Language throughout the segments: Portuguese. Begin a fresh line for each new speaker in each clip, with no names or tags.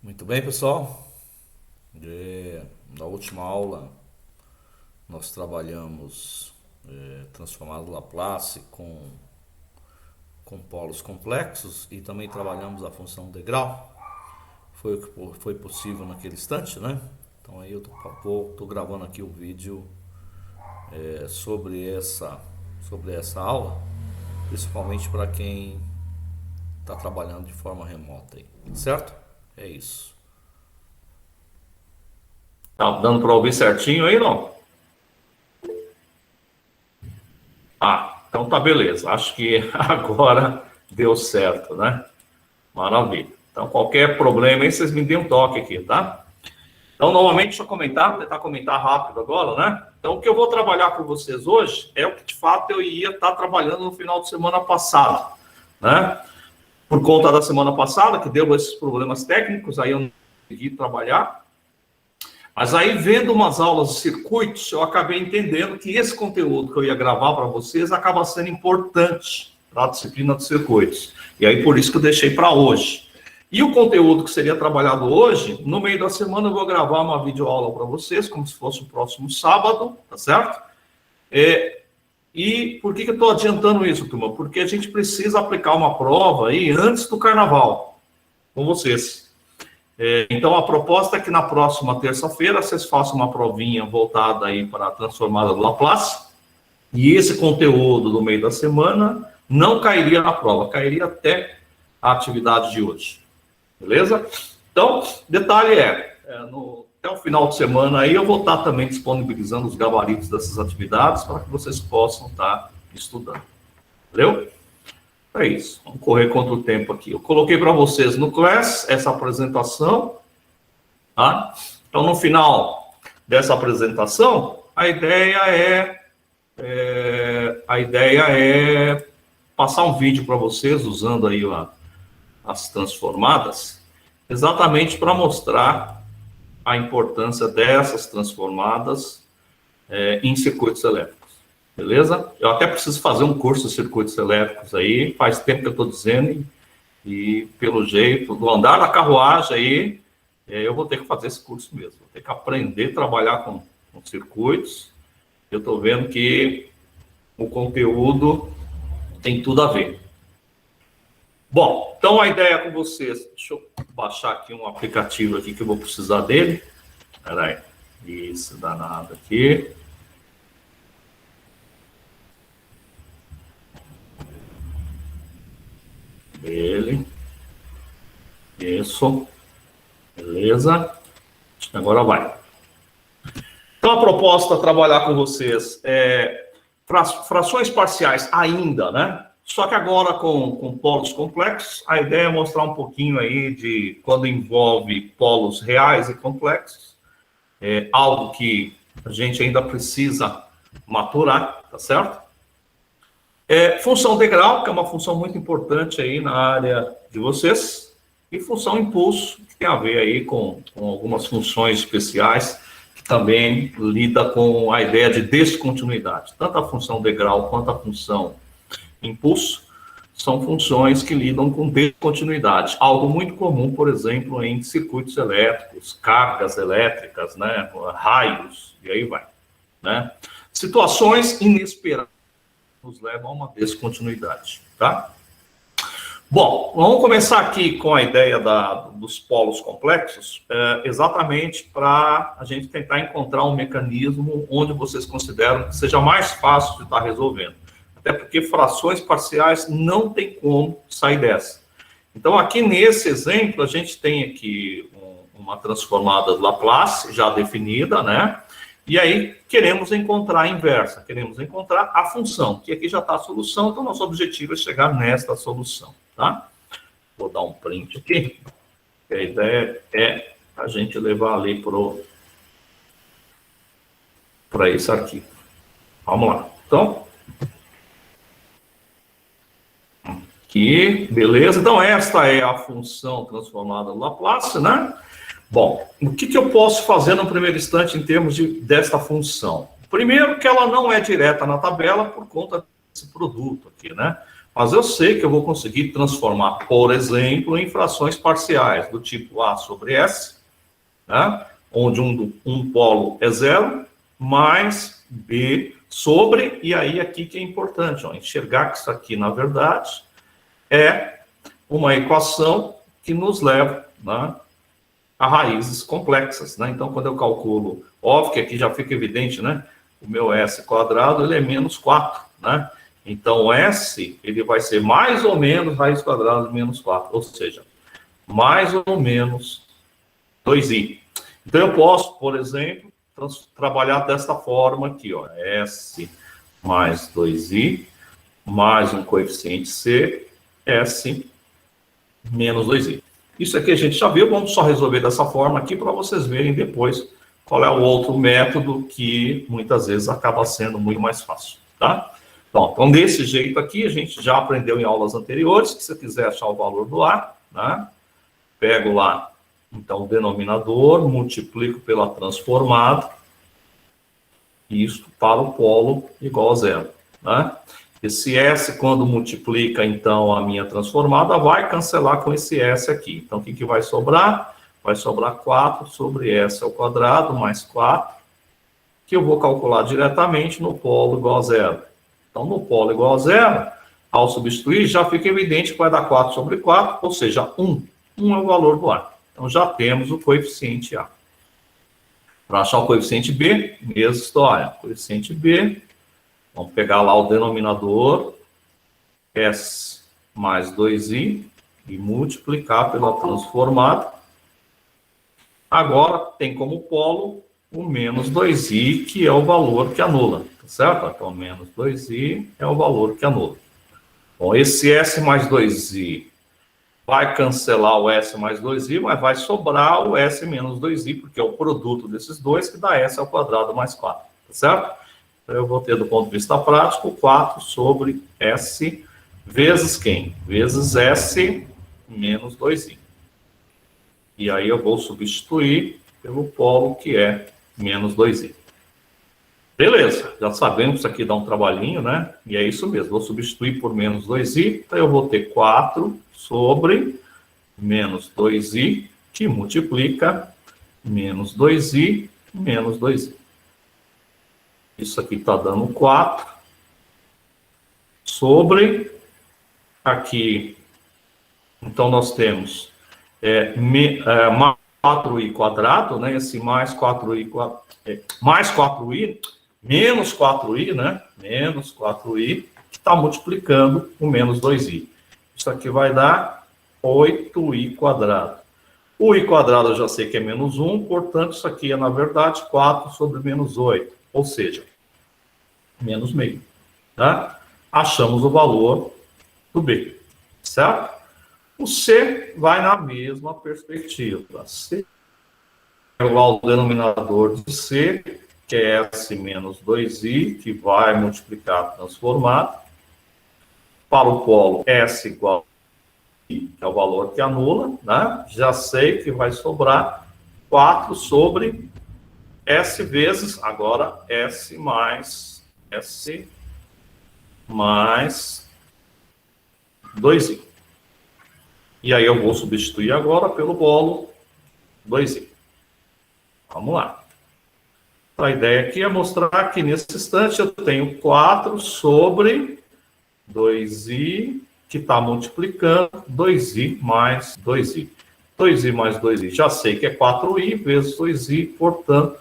Muito bem, pessoal. Na última aula, nós trabalhamos transformado Laplace com polos complexos e também trabalhamos a função degrau. Foi o que foi possível naquele instante, né? Então aí eu tô gravando aqui o vídeo sobre essa aula, principalmente para quem está trabalhando de forma remota aí, certo? É isso.
Tá dando para ouvir certinho aí, não? Então tá beleza. Acho que agora deu certo, né? Maravilha. Então, qualquer problema aí, vocês me deem um toque aqui, tá? Então, novamente, deixa eu tentar comentar rápido agora, né? Então, o que eu vou trabalhar com vocês hoje é o que, de fato, eu ia estar trabalhando no final de semana passado, né? Por conta da semana passada, que deu esses problemas técnicos, aí eu não consegui trabalhar. Mas aí, vendo umas aulas de circuitos, eu acabei entendendo que esse conteúdo que eu ia gravar para vocês acaba sendo importante para a disciplina de circuitos. E aí, por isso que eu deixei para hoje. E o conteúdo que seria trabalhado hoje, no meio da semana eu vou gravar uma videoaula para vocês, como se fosse o próximo sábado, tá certo? E por que eu estou adiantando isso, turma? Porque a gente precisa aplicar uma prova aí antes do carnaval, com vocês. Então, a proposta é que na próxima terça-feira vocês façam uma provinha voltada aí para a transformada do Laplace, e esse conteúdo do meio da semana não cairia na prova, cairia até a atividade de hoje. Beleza? Então, detalhe até o final de semana aí eu vou estar também disponibilizando os gabaritos dessas atividades para que vocês possam estar estudando. Valeu? É isso. Vamos correr contra o tempo aqui. Eu coloquei para vocês no Class essa apresentação, tá? Então, no final dessa apresentação, a ideia é passar um vídeo para vocês usando aí as transformadas, exatamente para mostrar a importância dessas transformadas em circuitos elétricos. Beleza? Eu até preciso fazer um curso de circuitos elétricos aí, faz tempo que eu estou dizendo, e pelo jeito, do andar da carruagem aí, eu vou ter que fazer esse curso mesmo. Vou ter que aprender a trabalhar com circuitos. Eu estou vendo que o conteúdo tem tudo a ver. Bom, então a ideia com vocês, deixa eu baixar aqui um aplicativo aqui que eu vou precisar dele. Espera aí, isso, danado aqui. Ele. Isso. Beleza. Agora vai. Então, a proposta a trabalhar com vocês é frações parciais ainda, né? Só que agora com polos complexos, a ideia é mostrar um pouquinho aí de quando envolve polos reais e complexos, algo que a gente ainda precisa maturar, tá certo? Função degrau, que é uma função muito importante aí na área de vocês, e função impulso, que tem a ver aí com algumas funções especiais, que também lida com a ideia de descontinuidade. Tanto a função degrau quanto a função impulso são funções que lidam com descontinuidade, algo muito comum, por exemplo, em circuitos elétricos, cargas elétricas, né, raios, e aí vai, né? Situações inesperadas nos levam a uma descontinuidade, tá? Bom, vamos começar aqui com a ideia dos polos complexos, exatamente para a gente tentar encontrar um mecanismo onde vocês consideram que seja mais fácil de estar resolvendo. Até porque frações parciais não tem como sair dessa. Então, aqui nesse exemplo, a gente tem aqui uma transformada de Laplace já definida, né? E aí, queremos encontrar a inversa, queremos encontrar a função, que aqui já está a solução, então nosso objetivo é chegar nesta solução, tá? Vou dar um print aqui. A ideia é a gente levar ali para esse arquivo. Vamos lá. Então, aqui, beleza. Então, esta é a função transformada do Laplace, né? Bom, o que eu posso fazer no primeiro instante em termos desta função? Primeiro, que ela não é direta na tabela por conta desse produto aqui, né? Mas eu sei que eu vou conseguir transformar, por exemplo, em frações parciais, do tipo A sobre S, né? Onde um polo é zero, mais B sobre, e aí aqui que é importante, ó, enxergar que isso aqui, na verdade, é uma equação que nos leva, né, a raízes complexas, né? Então, quando eu calculo, óbvio que aqui já fica evidente, né? O meu S quadrado, ele é menos 4, né? Então, o S, ele vai ser mais ou menos raiz quadrada de menos 4, ou seja, mais ou menos 2i. Então, eu posso, por exemplo, trabalhar desta forma aqui, ó, S mais 2i, mais um coeficiente C, S menos 2i. Isso aqui a gente já viu, vamos só resolver dessa forma aqui para vocês verem depois qual é o outro método que muitas vezes acaba sendo muito mais fácil, tá? Então, desse jeito aqui, a gente já aprendeu em aulas anteriores, que se você quiser achar o valor do A, né? Pego lá, então, o denominador, multiplico pela transformada, isto para o polo igual a zero, né? Esse S, quando multiplica, então, a minha transformada, vai cancelar com esse S aqui. Então, o que vai sobrar? Vai sobrar 4 sobre S ao quadrado, mais 4, que eu vou calcular diretamente no polo igual a zero. Então, no polo igual a zero, ao substituir, já fica evidente que vai dar 4 sobre 4, ou seja, 1. 1 é o valor do A. Então, já temos o coeficiente A. Para achar o coeficiente B, mesma história. Coeficiente B, vamos pegar lá o denominador, S mais 2i, e multiplicar pela transformada. Agora, tem como polo o menos 2i, que é o valor que anula, tá certo? Então, menos 2i é o valor que anula. Bom, esse S mais 2i vai cancelar o S mais 2i, mas vai sobrar o S menos 2i, porque é o produto desses dois, que dá S ao quadrado mais 4, tá certo? Então, eu vou ter, do ponto de vista prático, 4 sobre S vezes quem? Vezes S menos 2i. E aí eu vou substituir pelo polo, que é menos 2i. Beleza, já sabemos que isso aqui dá um trabalhinho, né? E é isso mesmo, vou substituir por menos 2i, então eu vou ter 4 sobre menos 2i, que multiplica menos 2i menos 2i. Isso aqui está dando 4 sobre, aqui, então nós temos mais 4i quadrado, né? Esse mais 4i, mais 4i, menos 4i, né? Menos 4i, que está multiplicando o menos 2i. Isso aqui vai dar 8i quadrado. O i quadrado eu já sei que é menos 1, portanto, isso aqui é, na verdade, 4 sobre menos 8, ou seja, menos meio. Tá? Achamos o valor do B, certo? O C vai na mesma perspectiva. C é igual ao denominador de C, que é S menos 2i, que vai multiplicar transformado. Para o polo, S igual a I, que é o valor que anula, né? Já sei que vai sobrar 4 sobre S vezes, agora S mais 2i. E aí eu vou substituir agora pelo polo 2i. Vamos lá. A ideia aqui é mostrar que nesse instante eu tenho 4 sobre 2i, que está multiplicando 2i mais 2i. 2i mais 2i, já sei que é 4i vezes 2i, portanto,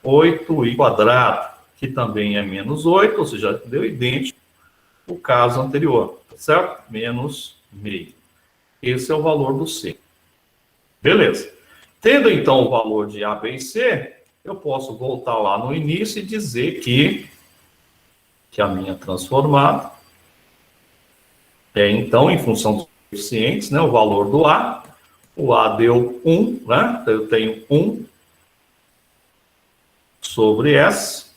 8i quadrado, que também é menos 8, ou seja, deu idêntico o caso anterior, tá certo? Menos meio. Esse é o valor do C. Beleza. Tendo, então, o valor de A, B e C, eu posso voltar lá no início e dizer que a minha transformada é, então, em função dos coeficientes, né, o valor do A. O A deu 1, né? Então, eu tenho 1 sobre S,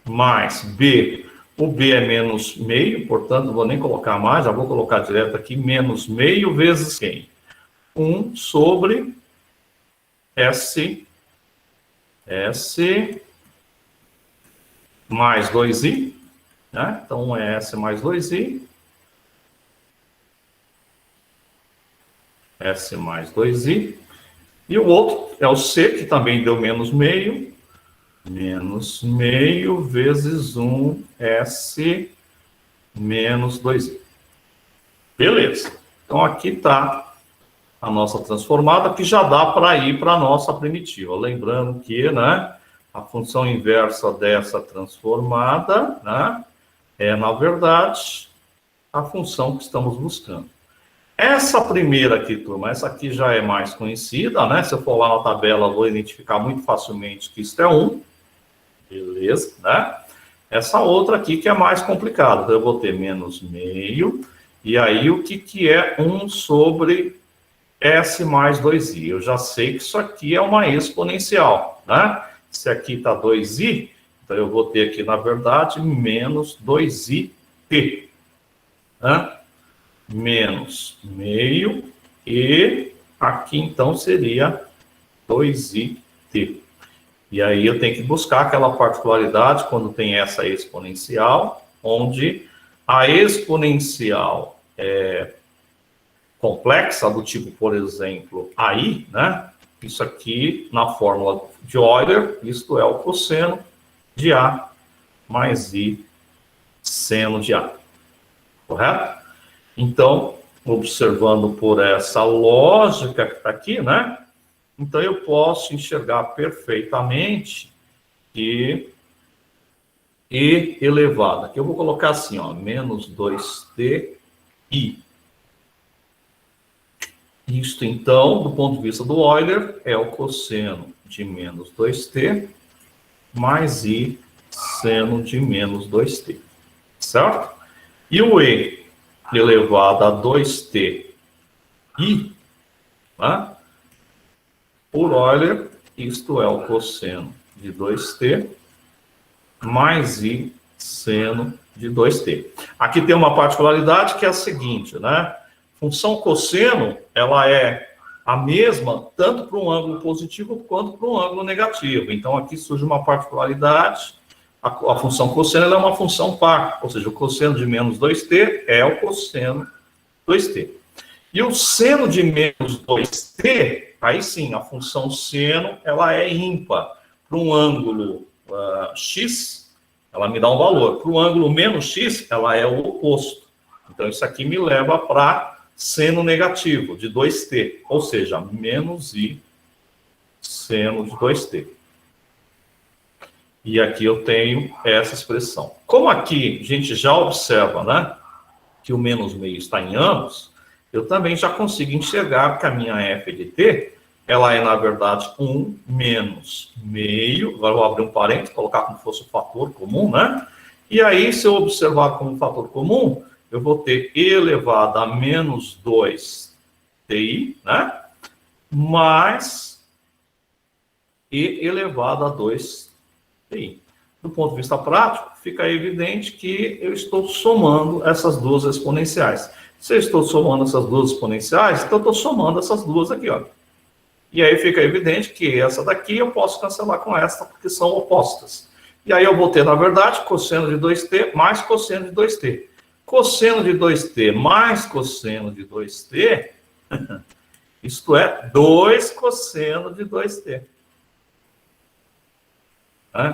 mais B. O B é menos meio, portanto, não vou nem colocar mais, já vou colocar direto aqui, menos meio vezes quem? 1 sobre S mais 2i, né? Então, é S mais 2i, S mais 2i. E o outro é o C, que também deu menos meio. Menos meio vezes 1S menos 2i. Beleza. Então, aqui está a nossa transformada, que já dá para ir para a nossa primitiva. Lembrando que, né, a função inversa dessa transformada, né, é, na verdade, a função que estamos buscando. Essa primeira aqui, turma, essa aqui já é mais conhecida, né? Se eu for lá na tabela, eu vou identificar muito facilmente que isso é 1. Beleza, né? Essa outra aqui que é mais complicada. Então, eu vou ter menos meio. E aí, o que é 1 sobre S mais 2i? Eu já sei que isso aqui é uma exponencial, né? Se aqui está 2i, então eu vou ter aqui, na verdade, menos 2it, né? Menos meio, e aqui, então, seria 2it. E aí eu tenho que buscar aquela particularidade quando tem essa exponencial, onde a exponencial é complexa, do tipo, por exemplo, AI, né? Isso aqui, na fórmula de Euler, isto é o cosseno de A mais I seno de A. Correto? Então, observando por essa lógica que está aqui, né? Então, eu posso enxergar perfeitamente que E elevado, aqui eu vou colocar assim, ó, menos 2ti. Isto, então, do ponto de vista do Euler, é o cosseno de menos 2t mais i seno de menos 2t. Certo? E o e elevado a 2t i, né? Por Euler, isto é o cosseno de 2t mais i seno de 2t. Aqui tem uma particularidade que é a seguinte, né? Função cosseno, ela é a mesma tanto para um ângulo positivo quanto para um ângulo negativo. Então, aqui surge uma particularidade. A função cosseno ela é uma função par, ou seja, o cosseno de menos 2t é o cosseno 2t. E o seno de menos 2t, aí sim, a função seno, ela é ímpar. Para um ângulo x, ela me dá um valor. Para o ângulo menos x, ela é o oposto. Então, isso aqui me leva para seno negativo de 2t, ou seja, menos i seno de 2t. E aqui eu tenho essa expressão. Como aqui a gente já observa, né, que o menos meio está em ambos, eu também já consigo enxergar que a minha f de t, ela é, na verdade, 1 menos meio. Agora eu vou abrir um parênteses, colocar como se fosse um fator comum, né? E aí, se eu observar como um fator comum, eu vou ter e elevado a menos 2ti, né? Mais e elevado a 2ti. Do ponto de vista prático, fica evidente que eu estou somando essas duas exponenciais. Se eu estou somando essas duas exponenciais, então eu estou somando essas duas aqui, ó. E aí fica evidente que essa daqui eu posso cancelar com essa, porque são opostas. E aí eu vou ter, na verdade, cosseno de 2t mais cosseno de 2t. Cosseno de 2t mais cosseno de 2t, isto é, 2 cosseno de 2t.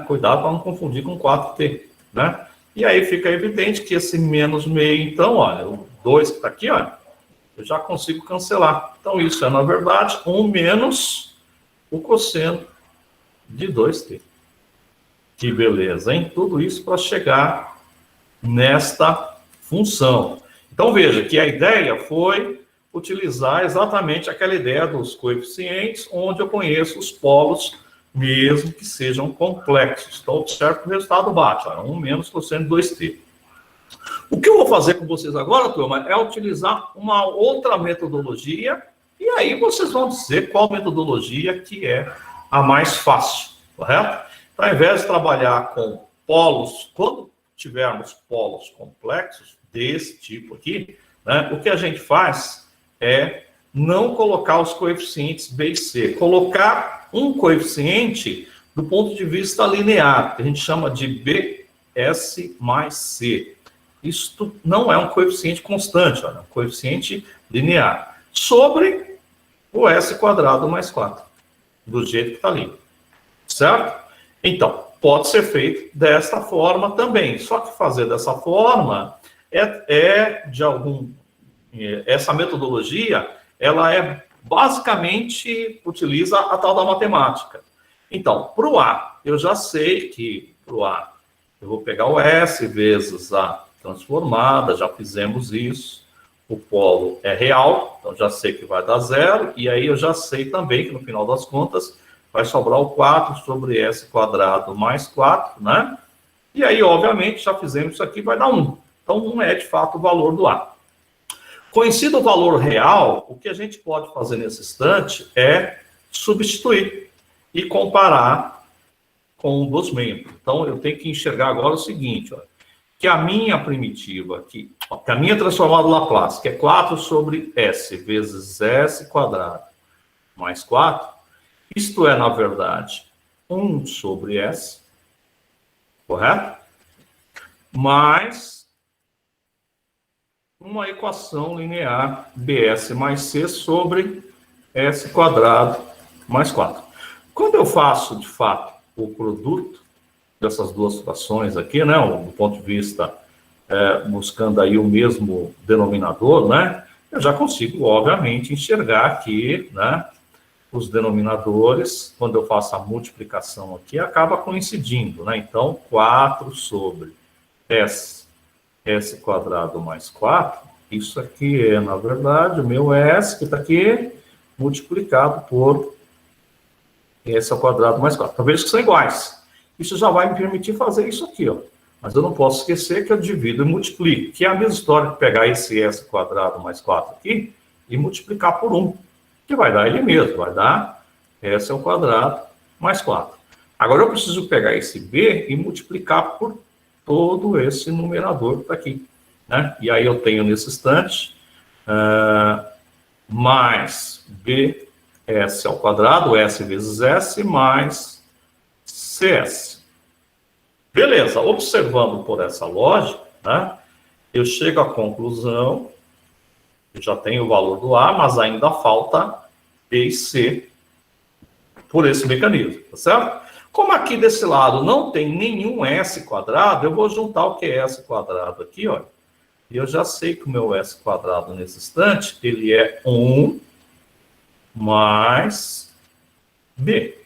Cuidado para não confundir com 4t, né? E aí fica evidente que esse menos meio, então, olha, o 2 que está aqui, olha, eu já consigo cancelar. Então, isso é, na verdade, 1 menos o cosseno de 2t. Que beleza, hein? Tudo isso para chegar nesta função. Então, veja que a ideia foi utilizar exatamente aquela ideia dos coeficientes, onde eu conheço os polos, mesmo que sejam complexos. Então, observe que o resultado bate, olha, 1 menos cosseno de 2t. O que eu vou fazer com vocês agora, turma, é utilizar uma outra metodologia, e aí vocês vão dizer qual metodologia que é a mais fácil, correto? Então, ao invés de trabalhar com polos, quando tivermos polos complexos desse tipo aqui, né, o que a gente faz é não colocar os coeficientes B e C, colocar um coeficiente do ponto de vista linear, que a gente chama de BS mais C. Isto não é um coeficiente constante, olha, é um coeficiente linear. Sobre o S quadrado mais 4, do jeito que está ali, certo? Então, pode ser feito desta forma também, só que fazer dessa forma essa metodologia, ela basicamente utiliza a tal da matemática. Então, para o A, eu já sei que para o A, eu vou pegar o S vezes a transformada, já fizemos isso. O polo é real, então já sei que vai dar 0, e aí eu já sei também que no final das contas vai sobrar o 4 sobre S quadrado mais 4, né? E aí, obviamente, já fizemos isso aqui, vai dar 1. Então, 1 é de fato o valor do A. Conhecido o valor real, o que a gente pode fazer nesse instante é substituir e comparar com o dos membros. Então, eu tenho que enxergar agora o seguinte, ó, que a minha primitiva aqui, ó, que a minha transformada Laplace, que é 4 sobre S vezes S quadrado mais 4, isto é, na verdade, 1 sobre S, correto? Mais uma equação linear bs mais c sobre s quadrado mais 4. Quando eu faço, de fato, o produto dessas duas frações aqui, né, do ponto de vista buscando aí o mesmo denominador, né, eu já consigo, obviamente, enxergar aqui, né, os denominadores, quando eu faço a multiplicação aqui, acaba coincidindo, né, então 4 sobre s quadrado mais 4, isso aqui é, na verdade, o meu S, que está aqui, multiplicado por S ao quadrado mais 4. Então, veja que são iguais. Isso já vai me permitir fazer isso aqui, ó. Mas eu não posso esquecer que eu divido e multiplico, que é a mesma história que pegar esse S quadrado mais 4 aqui e multiplicar por 1, que vai dar ele mesmo, vai dar S ao quadrado mais 4. Agora eu preciso pegar esse B e multiplicar por todo esse numerador que está aqui, né? E aí eu tenho nesse instante mais bs ao quadrado, s vezes s, mais cs. Beleza, observando por essa lógica, né, eu chego à conclusão, eu já tenho o valor do A, mas ainda falta B e C por esse mecanismo, tá certo? Como aqui desse lado não tem nenhum S quadrado, eu vou juntar o que é S quadrado aqui, ó. E eu já sei que o meu S quadrado nesse instante, ele é 1 mais B.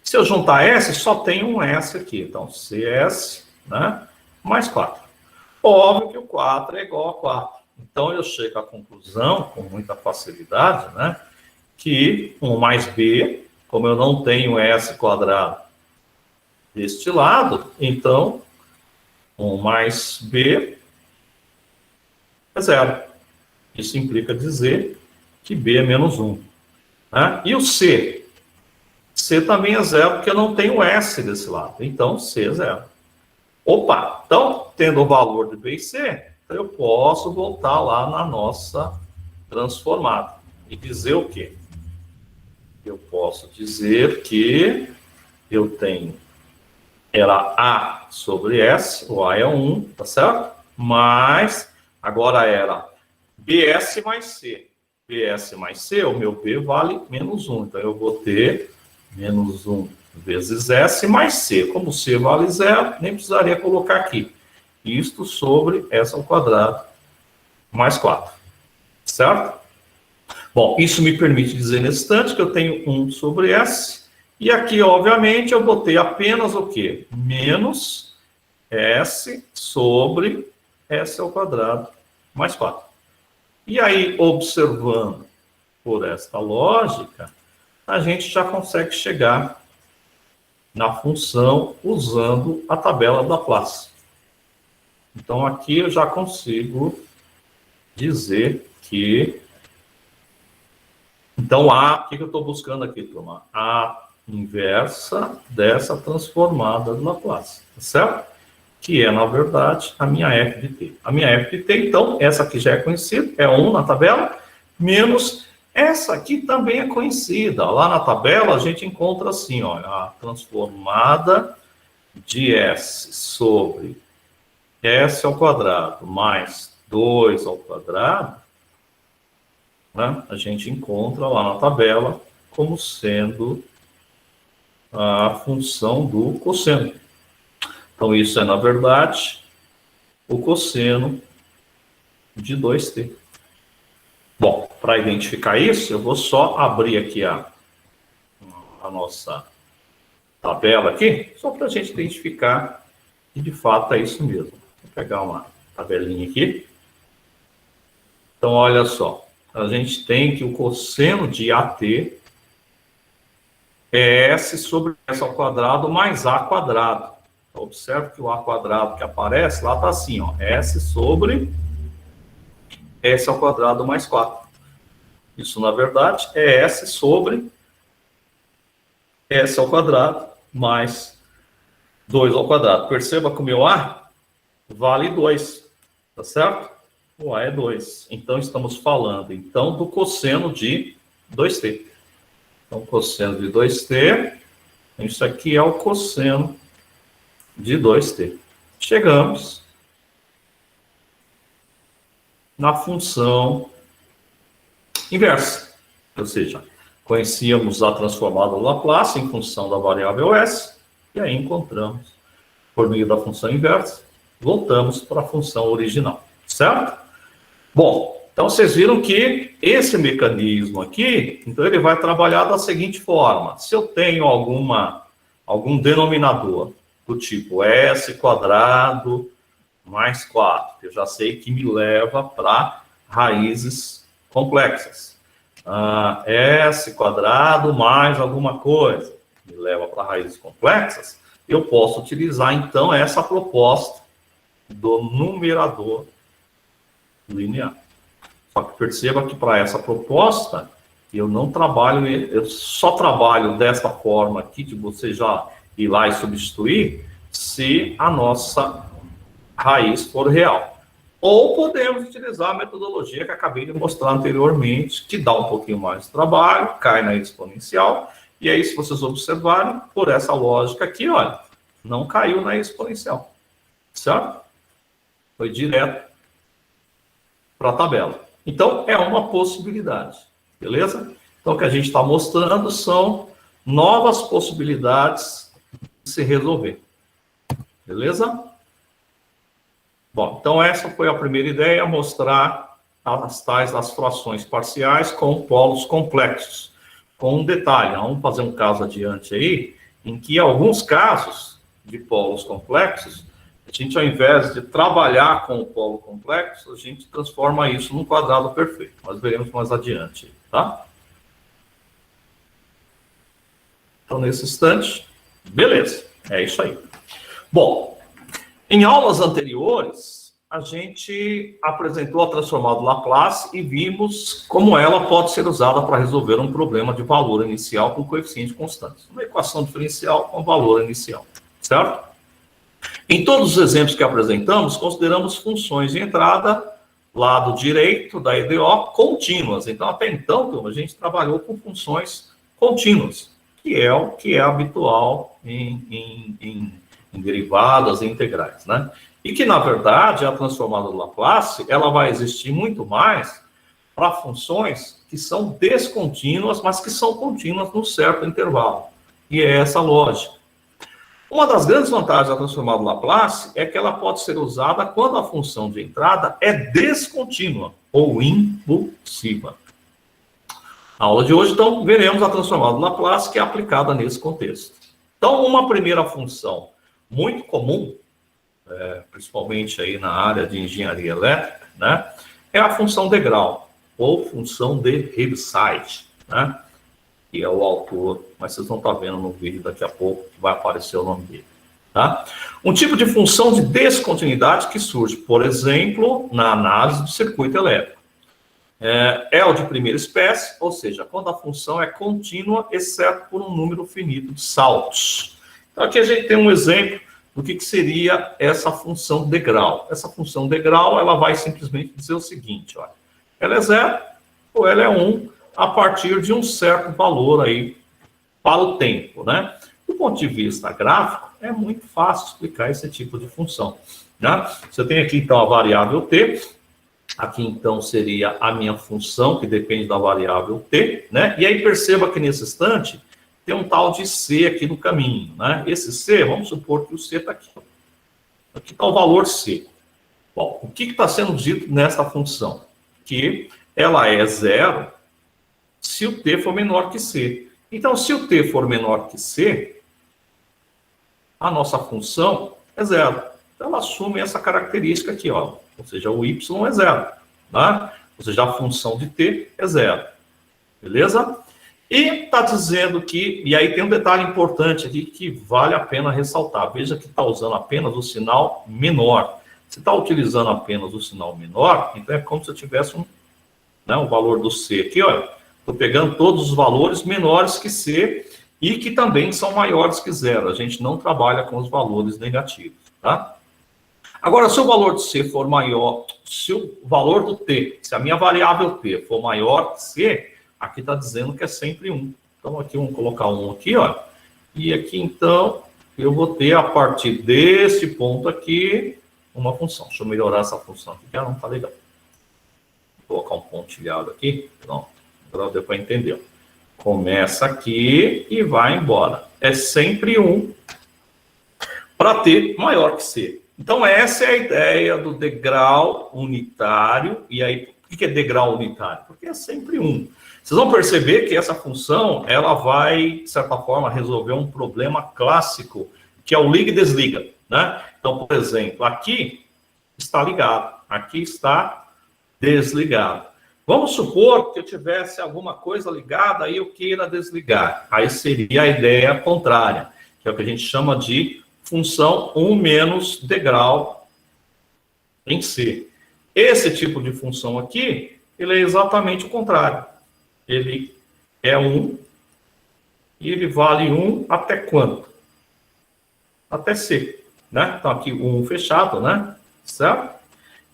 Se eu juntar S, só tem um S aqui. Então, CS, né, mais 4. Óbvio que o 4 é igual a 4. Então, eu chego à conclusão, com muita facilidade, né, que 1 mais B, como eu não tenho S quadrado deste lado, então 1 mais B é 0. Isso implica dizer que B é menos 1. Né? E o C? C também é 0, porque eu não tenho S desse lado. Então, C é 0. Opa! Então, tendo o valor de B e C, eu posso voltar lá na nossa transformada. E dizer o quê? Eu posso dizer que eu tenho, era A sobre S, o A é 1, tá certo? Mas, agora era BS mais C. BS mais C, o meu B vale menos 1. Então, eu vou ter menos 1 vezes S mais C. Como C vale 0, nem precisaria colocar aqui. Isto sobre S ao quadrado mais 4. Certo? Bom, isso me permite dizer nesse instante que eu tenho 1 sobre S. E aqui, obviamente, eu botei apenas o quê? Menos S sobre S ao quadrado mais 4. E aí, observando por esta lógica, a gente já consegue chegar na função usando a tabela da Laplace. Então, aqui eu já consigo dizer que... Então, o que eu estou buscando aqui, turma? A inversa dessa transformada de Laplace, tá certo? Que é, na verdade, a minha f de t. A minha f de t, então, essa aqui já é conhecida, é 1 na tabela, menos essa aqui também é conhecida. Lá na tabela a gente encontra assim, ó, a transformada de s sobre s ao quadrado mais 2 ao quadrado né, a gente encontra lá na tabela como sendo a função do cosseno. Então, isso é, na verdade, o cosseno de 2t. Bom, para identificar isso, eu vou só abrir aqui a nossa tabela aqui, só para a gente identificar que de fato é isso mesmo. Vou pegar uma tabelinha aqui. Então, olha só, a gente tem que o cosseno de AT é S sobre S ao quadrado mais A quadrado. Então, observe que o A quadrado que aparece lá está assim, ó, S sobre S ao quadrado mais 4. Isso, na verdade, é S sobre S ao quadrado mais 2 ao quadrado. Perceba que o meu A vale 2, tá certo? O A é 2. Então, estamos falando, então, do cosseno de 2t. Então, cosseno de 2t, isso aqui é o cosseno de 2t. Chegamos na função inversa, ou seja, conhecíamos a transformada Laplace em função da variável s, e aí encontramos, por meio da função inversa, voltamos para a função original, certo? Bom, então vocês viram que esse mecanismo aqui, então ele vai trabalhar da seguinte forma: se eu tenho algum denominador do tipo s quadrado mais 4, eu já sei que me leva para raízes complexas. S quadrado mais alguma coisa me leva para raízes complexas. Eu posso utilizar, então, essa proposta do numerador linear. Só que perceba que para essa proposta, eu não trabalho, eu só trabalho dessa forma aqui, de você já ir lá e substituir, se a nossa raiz for real. Ou podemos utilizar a metodologia que acabei de mostrar anteriormente, que dá um pouquinho mais de trabalho, cai na exponencial, e aí, se vocês observarem, por essa lógica aqui, olha, não caiu na exponencial, certo? Foi direto para a tabela. Então, é uma possibilidade, beleza? Então, o que a gente está mostrando são novas possibilidades de se resolver, beleza? Bom, então essa foi a primeira ideia, mostrar as frações parciais com polos complexos. Com um detalhe, vamos fazer um caso adiante aí, em que alguns casos de polos complexos, a gente, ao invés de trabalhar com o polo complexo, a gente transforma isso num quadrado perfeito. Nós veremos mais adiante, tá? Então, nesse instante, beleza, é isso aí. Bom, em aulas anteriores, a gente apresentou a transformada Laplace e vimos como ela pode ser usada para resolver um problema de valor inicial com coeficiente constante. Uma equação diferencial com valor inicial, certo? Em todos os exemplos que apresentamos, consideramos funções de entrada, lado direito da EDO, contínuas. Então, até então, turma, a gente trabalhou com funções contínuas, que é o que é habitual em derivadas e integrais, né? E que, na verdade, a transformada Laplace, ela vai existir muito mais para funções que são descontínuas, mas que são contínuas num certo intervalo. E é essa a lógica. Uma das grandes vantagens da transformada Laplace é que ela pode ser usada quando a função de entrada é descontínua ou impulsiva. Na aula de hoje, então, veremos a transformada Laplace que é aplicada nesse contexto. Então, uma primeira função muito comum, principalmente aí na área de engenharia elétrica, né, é a função degrau, ou função de Heaviside, né, que é o autor, mas vocês vão estar vendo no vídeo daqui a pouco, que vai aparecer o nome dele. Tá? Um tipo de função de descontinuidade que surge, por exemplo, na análise do circuito elétrico. É o de primeira espécie, ou seja, quando a função é contínua, exceto por um número finito de saltos. Então, aqui a gente tem um exemplo do que seria essa função degrau. Essa função degrau, ela vai simplesmente dizer o seguinte, olha, ela é 0 ou ela é 1 a partir de um certo valor aí para o tempo, né? Do ponto de vista gráfico, é muito fácil explicar esse tipo de função, né? Você tem aqui, então, a variável t, Aqui, então, seria a minha função, que depende da variável t, né? E aí, perceba que nesse instante, tem um tal de c aqui no caminho, né? Esse c, vamos supor que o c está aqui. Aqui está o valor c. Bom, o que está sendo dito nessa função? Que ela é zero se o t for menor que c. Então, se o t for menor que c, a nossa função é zero. Então, ela assume essa característica aqui, ó. Ou seja, o y é zero, né? Ou seja, a função de t é zero. Beleza? E está dizendo que, e aí tem um detalhe importante aqui que vale a pena ressaltar. Veja que está usando apenas o sinal menor. Se está utilizando apenas o sinal menor, então é como se eu tivesse um valor do c aqui, olha. Estou pegando todos os valores menores que c e que também são maiores que zero. A gente não trabalha com os valores negativos, tá? Agora, se o valor de c for maior, se o valor do t, se a minha variável t for maior que c, aqui está dizendo que é sempre 1. Então, aqui vamos colocar 1 aqui, ó. E aqui, então, eu vou ter, a partir desse ponto aqui, uma função. Deixa eu melhorar essa função aqui, que ela não está legal. Vou colocar um pontilhado aqui. Pronto. Agora deu para entender. Começa aqui e vai embora. É sempre 1 para t maior que c. Então, essa é a ideia do degrau unitário. E aí, por que é degrau unitário? Porque é sempre 1. Vocês vão perceber que essa função, ela vai, de certa forma, resolver um problema clássico, que é o liga e desliga, né? Então, por exemplo, aqui está ligado, aqui está desligado. Vamos supor que eu tivesse alguma coisa ligada e eu queira desligar. Aí seria a ideia contrária, que é o que a gente chama de função 1 menos degrau em C. Esse tipo de função aqui, ele é exatamente o contrário. Ele é 1 e ele vale 1 até quanto? Até C, né? Então aqui 1 fechado, né? Certo?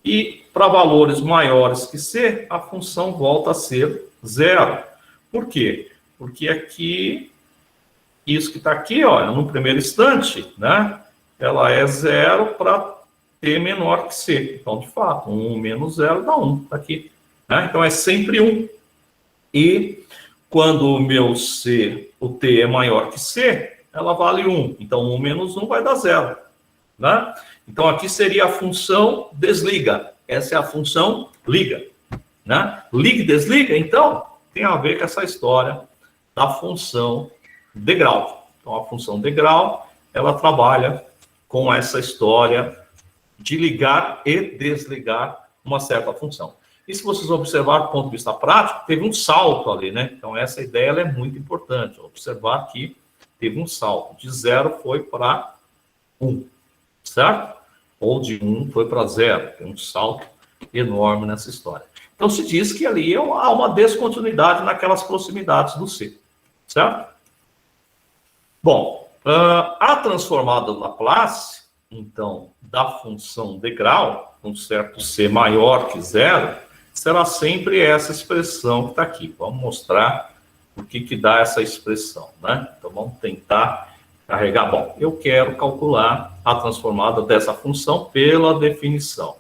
E para valores maiores que C, a função volta a ser zero. Por quê? Porque aqui, isso que está aqui, olha, no primeiro instante, né? Ela é zero para T menor que C. Então, de fato, 1 menos 0 dá 1, está aqui. Né? Então, é sempre 1. E quando o meu C, o T é maior que C, ela vale 1. Então, 1 menos 1 vai dar 0. Né? Então, aqui seria a função desliga. Essa é a função liga. Né? Liga e desliga, então, tem a ver com essa história da função degrau. Então, a função degrau, ela trabalha com essa história de ligar e desligar uma certa função. E se vocês observarem do ponto de vista prático, teve um salto ali, né? Então, essa ideia ela é muito importante. Observar que teve um salto. De 0 foi para 1, certo? Ou de 1 foi para 0. Tem um salto enorme nessa história. Então, se diz que ali há uma descontinuidade naquelas proximidades do C, certo? Bom, a transformada Laplace, então, da função degrau, um certo C maior que 0, será sempre essa expressão que está aqui. Vamos mostrar o que dá essa expressão, né? Então, vamos tentar carregar. Bom, eu quero calcular a transformada dessa função pela definição.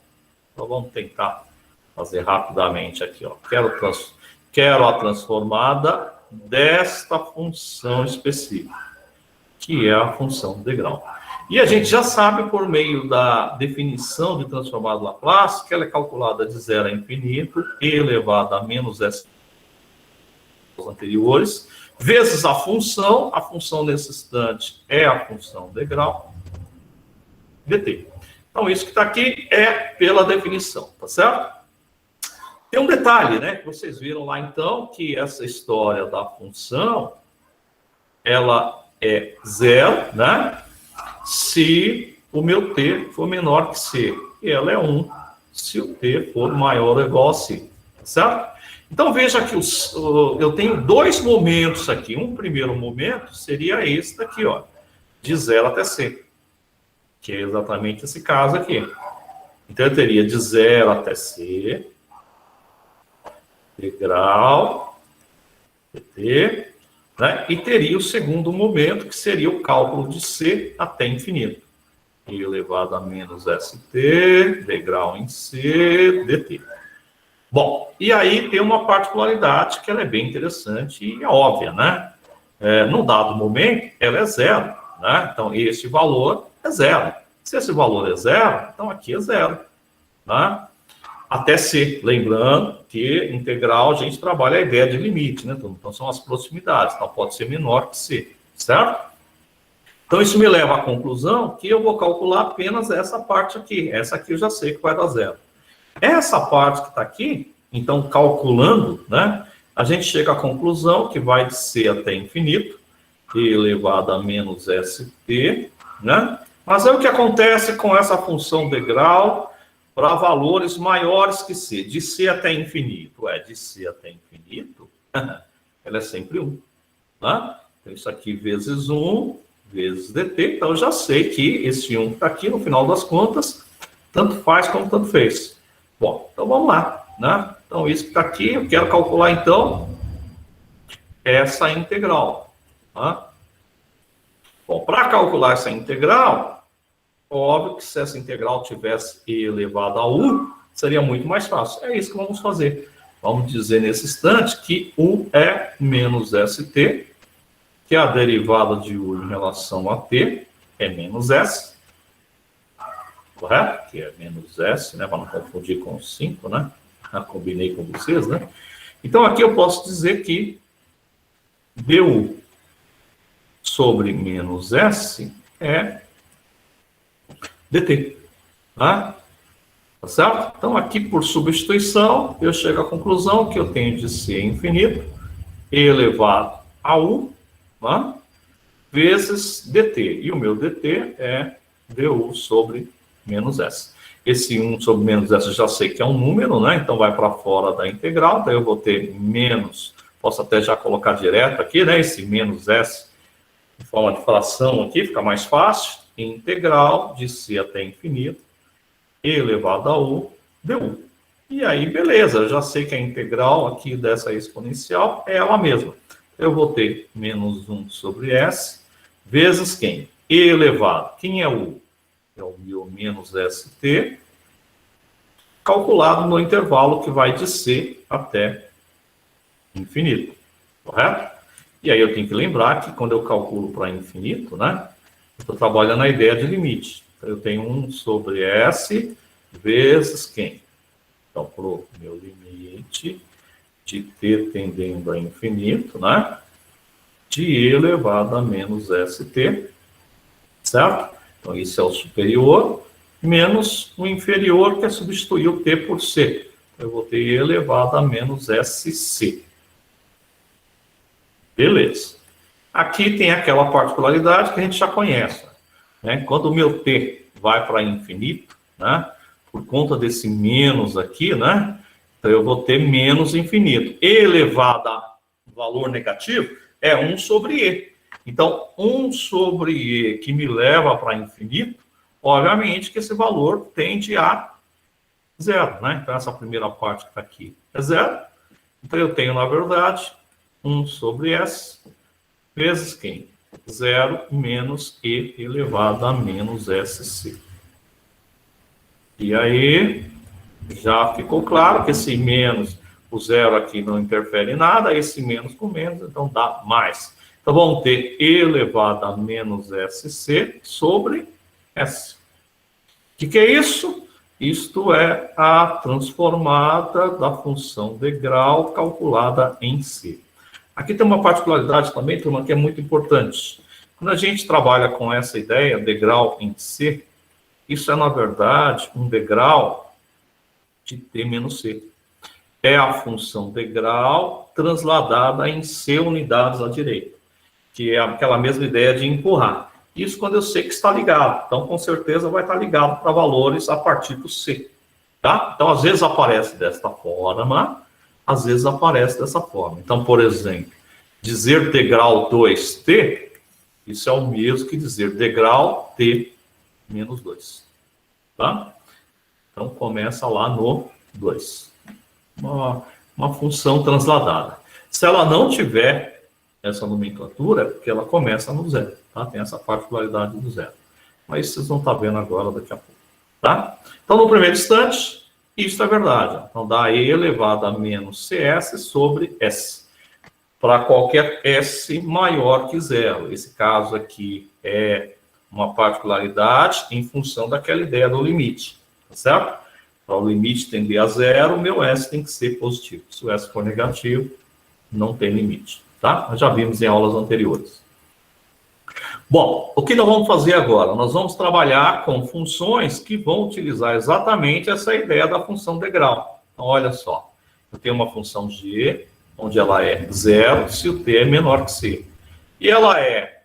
Então, vamos tentar fazer rapidamente aqui, ó. Quero a transformada desta função específica, que é a função degrau. E a gente já sabe, por meio da definição de transformada Laplace, que ela é calculada de 0 a infinito, e elevada a menos s anteriores, vezes a função nesse instante é a função degrau, dt. Então, isso que está aqui é pela definição, tá certo? Tem um detalhe, né? Que vocês viram lá, então, que essa história da função, ela é 0, né? Se o meu t for menor que c. E ela é 1 se o t for maior ou igual a c. Tá certo? Então, veja que eu tenho dois momentos aqui. Um primeiro momento seria esse daqui, ó. De 0 até c. Que é exatamente esse caso aqui. Então, eu teria de 0 até c, degrau, dt, né? E teria o segundo momento, que seria o cálculo de c até infinito. E elevado a menos st, degrau em c, dt. Bom, e aí tem uma particularidade que ela é bem interessante e é óbvia, né? No dado momento, ela é zero, né? Então, esse valor é zero. Se esse valor é zero, então aqui é zero, né? Até C, lembrando que integral a gente trabalha a ideia de limite, né? Então são as proximidades, então pode ser menor que C, certo? Então isso me leva à conclusão que eu vou calcular apenas essa parte aqui. Essa aqui eu já sei que vai dar zero. Essa parte que está aqui, então calculando, né? A gente chega à conclusão que vai de C até infinito, e elevado a menos st, né? Mas aí o que acontece com essa função degrau para valores maiores que C, de C até infinito? De C até infinito, ela é sempre 1. Né? Então, isso aqui vezes 1, vezes dt. Então, eu já sei que esse 1 que está aqui, no final das contas, tanto faz como tanto fez. Bom, então vamos lá. Né? Então, isso que está aqui, eu quero calcular, então, essa integral. Tá? Bom, para calcular essa integral, óbvio que se essa integral tivesse e elevado a u, seria muito mais fácil. É isso que vamos fazer. Vamos dizer nesse instante que u é menos st, que a derivada de u em relação a t é menos s, correto? Que é menos s, né? Para não confundir com 5, né? Já combinei com vocês, né? Então, aqui eu posso dizer que du sobre menos s é dt. Tá? Tá certo? Então, aqui, por substituição, eu chego à conclusão que eu tenho de C infinito elevado a U, tá? Vezes dt. E o meu dt é du sobre menos S. Esse 1 sobre menos S eu já sei que é um número, né? Então, vai para fora da integral. Daí eu vou ter menos, posso até já colocar direto aqui, né? Esse menos S em forma de fração aqui, fica mais fácil. Integral de C até infinito, elevado a U, du. E aí, beleza, eu já sei que a integral aqui dessa exponencial é ela mesma. Eu vou ter menos 1 sobre S, vezes quem? E elevado. Quem é U? É o meu menos st, calculado no intervalo que vai de C até infinito, correto? E aí eu tenho que lembrar que quando eu calculo para infinito, né? Estou trabalhando a ideia de limite. Então, eu tenho 1 sobre S vezes quem? Então, para o meu limite de t tendendo a infinito, né? De e elevado a menos st, certo? Então, isso é o superior, menos o inferior, que é substituir o t por c. Eu vou ter e elevado a menos sc. Beleza. Aqui tem aquela particularidade que a gente já conhece. Né? Quando o meu t vai para infinito, né? Por conta desse menos aqui, né? Então eu vou ter menos infinito. E elevado a valor negativo é 1 sobre e. Então, 1 sobre e que me leva para infinito, obviamente que esse valor tende a zero. Né? Então, essa primeira parte que está aqui é zero. Então, eu tenho, na verdade, 1 sobre s vezes quem? 0 menos e elevado a menos sc. E aí, já ficou claro que esse menos, o zero aqui não interfere em nada, esse menos com menos, então dá mais. Então, vamos ter e elevado a menos sc sobre s. O que é isso? Isto é a transformada da função degrau calculada em C. Aqui tem uma particularidade também, turma, que é muito importante. Quando a gente trabalha com essa ideia, degrau em C, isso é, na verdade, um degrau de t menos c. É a função degrau transladada em C unidades à direita, que é aquela mesma ideia de empurrar. Isso quando eu sei que está ligado. Então, com certeza, vai estar ligado para valores a partir do C. Tá? Então, às vezes aparece desta forma, às vezes aparece dessa forma. Então, por exemplo, dizer degrau 2t, isso é o mesmo que dizer degrau t menos 2. Tá? Então, começa lá no 2. Uma função transladada. Se ela não tiver essa nomenclatura, é porque ela começa no zero. Tá? Tem essa particularidade do zero. Mas vocês vão estar vendo agora daqui a pouco. Tá? Então, no primeiro instante, Isso é verdade. Então, dá E elevado a menos CS sobre S. Para qualquer S maior que zero. Esse caso aqui é uma particularidade em função daquela ideia do limite. Tá certo? Para o limite tender a zero, o meu S tem que ser positivo. Se o S for negativo, não tem limite. Tá? Nós já vimos em aulas anteriores. Bom, o que nós vamos fazer agora? Nós vamos trabalhar com funções que vão utilizar exatamente essa ideia da função degrau. Então, olha só. Eu tenho uma função g, onde ela é zero se o t é menor que c. E ela é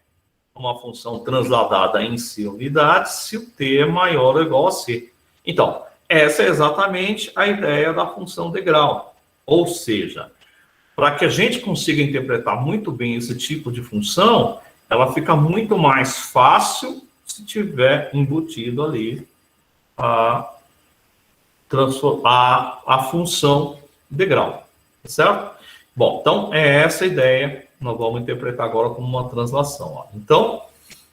uma função transladada em c unidades se o t é maior ou igual a c. Então, essa é exatamente a ideia da função degrau. Ou seja, para que a gente consiga interpretar muito bem esse tipo de função, ela fica muito mais fácil se tiver embutido ali a função degrau, certo? Bom, então é essa a ideia, nós vamos interpretar agora como uma translação. Ó. Então,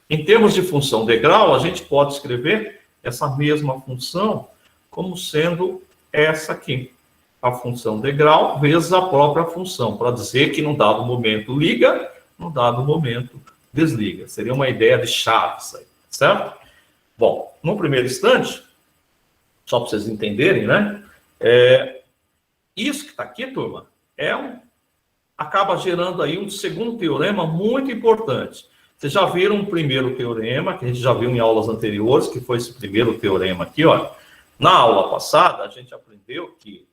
em termos de função degrau, a gente pode escrever essa mesma função como sendo essa aqui, a função degrau vezes a própria função, para dizer que num dado momento liga, num dado momento desliga. Seria uma ideia de chave, isso aí, certo? Bom, no primeiro instante, só para vocês entenderem, né? Isso que está aqui, turma, acaba gerando aí um segundo teorema muito importante. Vocês já viram o primeiro teorema, que a gente já viu em aulas anteriores, que foi esse primeiro teorema aqui, ó. Na aula passada, a gente aprendeu que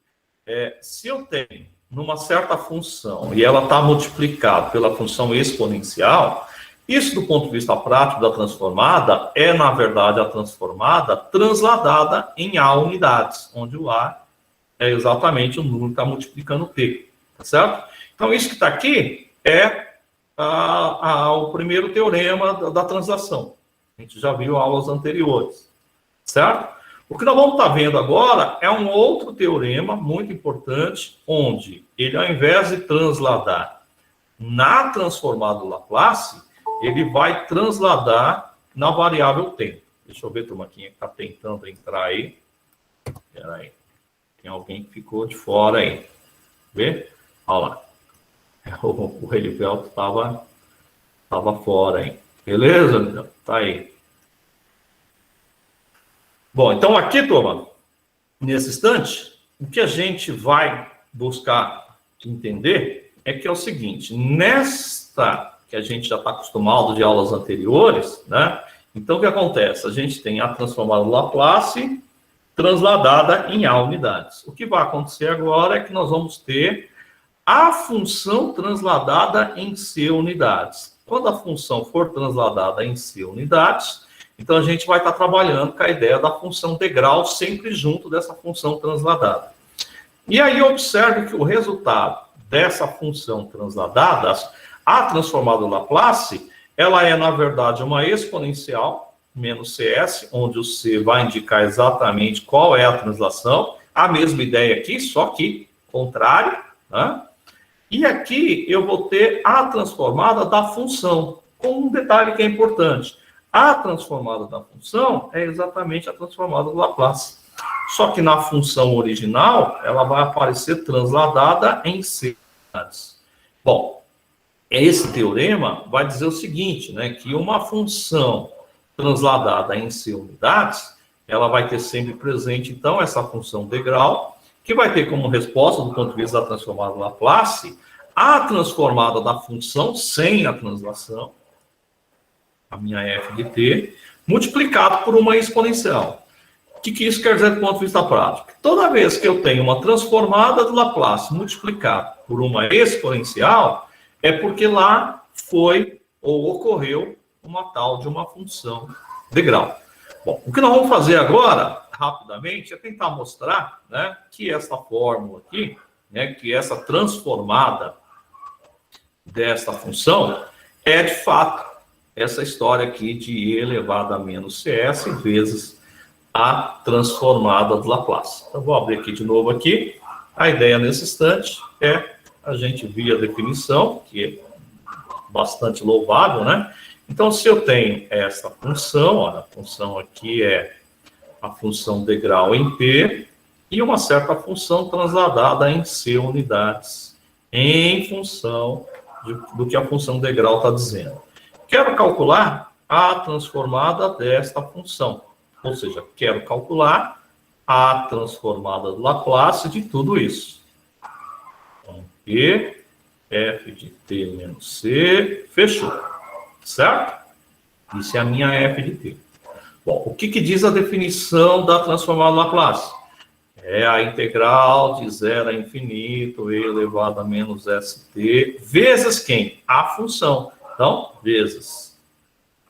se eu tenho numa certa função e ela está multiplicada pela função exponencial, isso, do ponto de vista prático da transformada, é, na verdade, a transformada transladada em A unidades, onde o A é exatamente o número que está multiplicando o T, tá certo? Então, isso que está aqui é o primeiro teorema da translação. A gente já viu aulas anteriores, certo? O que nós vamos estar vendo agora é um outro teorema muito importante, onde ele, ao invés de transladar na transformada do Laplace, ele vai transladar na variável tempo. Deixa eu ver, turma, quem está tentando entrar aí. Espera aí. Tem alguém que ficou de fora aí. Vê? Olha lá. O Helivelto estava fora aí. Beleza? Tá aí. Bom, então aqui, turma, nesse instante, o que a gente vai buscar entender é que é o seguinte, nesta que a gente já está acostumado de aulas anteriores, né? Então, o que acontece? A gente tem a transformada Laplace transladada em A unidades. O que vai acontecer agora é que nós vamos ter a função transladada em C unidades. Quando a função for transladada em C unidades, então a gente vai estar trabalhando com a ideia da função degrau sempre junto dessa função transladada. E aí observe que o resultado dessa função transladada, a transformada Laplace, ela é, na verdade, uma exponencial, menos CS, onde o C vai indicar exatamente qual é a translação. A mesma ideia aqui, só que contrário, né? E aqui eu vou ter a transformada da função, com um detalhe que é importante. A transformada da função é exatamente a transformada do Laplace. Só que na função original, ela vai aparecer transladada em C. Bom, esse teorema vai dizer o seguinte, né, que uma função transladada em C unidades, ela vai ter sempre presente, então, essa função degrau, que vai ter como resposta, do ponto de vista da transformada Laplace, a transformada da função sem a translação, a minha f de t, multiplicado por uma exponencial. O que isso quer dizer do ponto de vista prático? Toda vez que eu tenho uma transformada do Laplace multiplicada por uma exponencial, é porque lá foi ou ocorreu uma tal de uma função degrau. Bom, o que nós vamos fazer agora, rapidamente, é tentar mostrar, né, que essa fórmula aqui, né, que essa transformada desta função é, de fato, essa história aqui de E elevado a menos CS vezes a transformada do Laplace. Então, vou abrir aqui de novo aqui. A ideia nesse instante é a gente ver a definição, que é bastante louvável, né? Então, se eu tenho essa função, olha, a função aqui é a função degrau em P, e uma certa função transladada em C unidades, em função do que a função degrau está dizendo. Quero calcular a transformada desta função, ou seja, quero calcular a transformada do Laplace de tudo isso. Então, E, f de t menos c, fechou, certo? Isso é a minha f de t. Bom, o que diz a definição da transformada do Laplace? É a integral de 0 a infinito, e elevado a menos st, vezes quem? A função. Então, vezes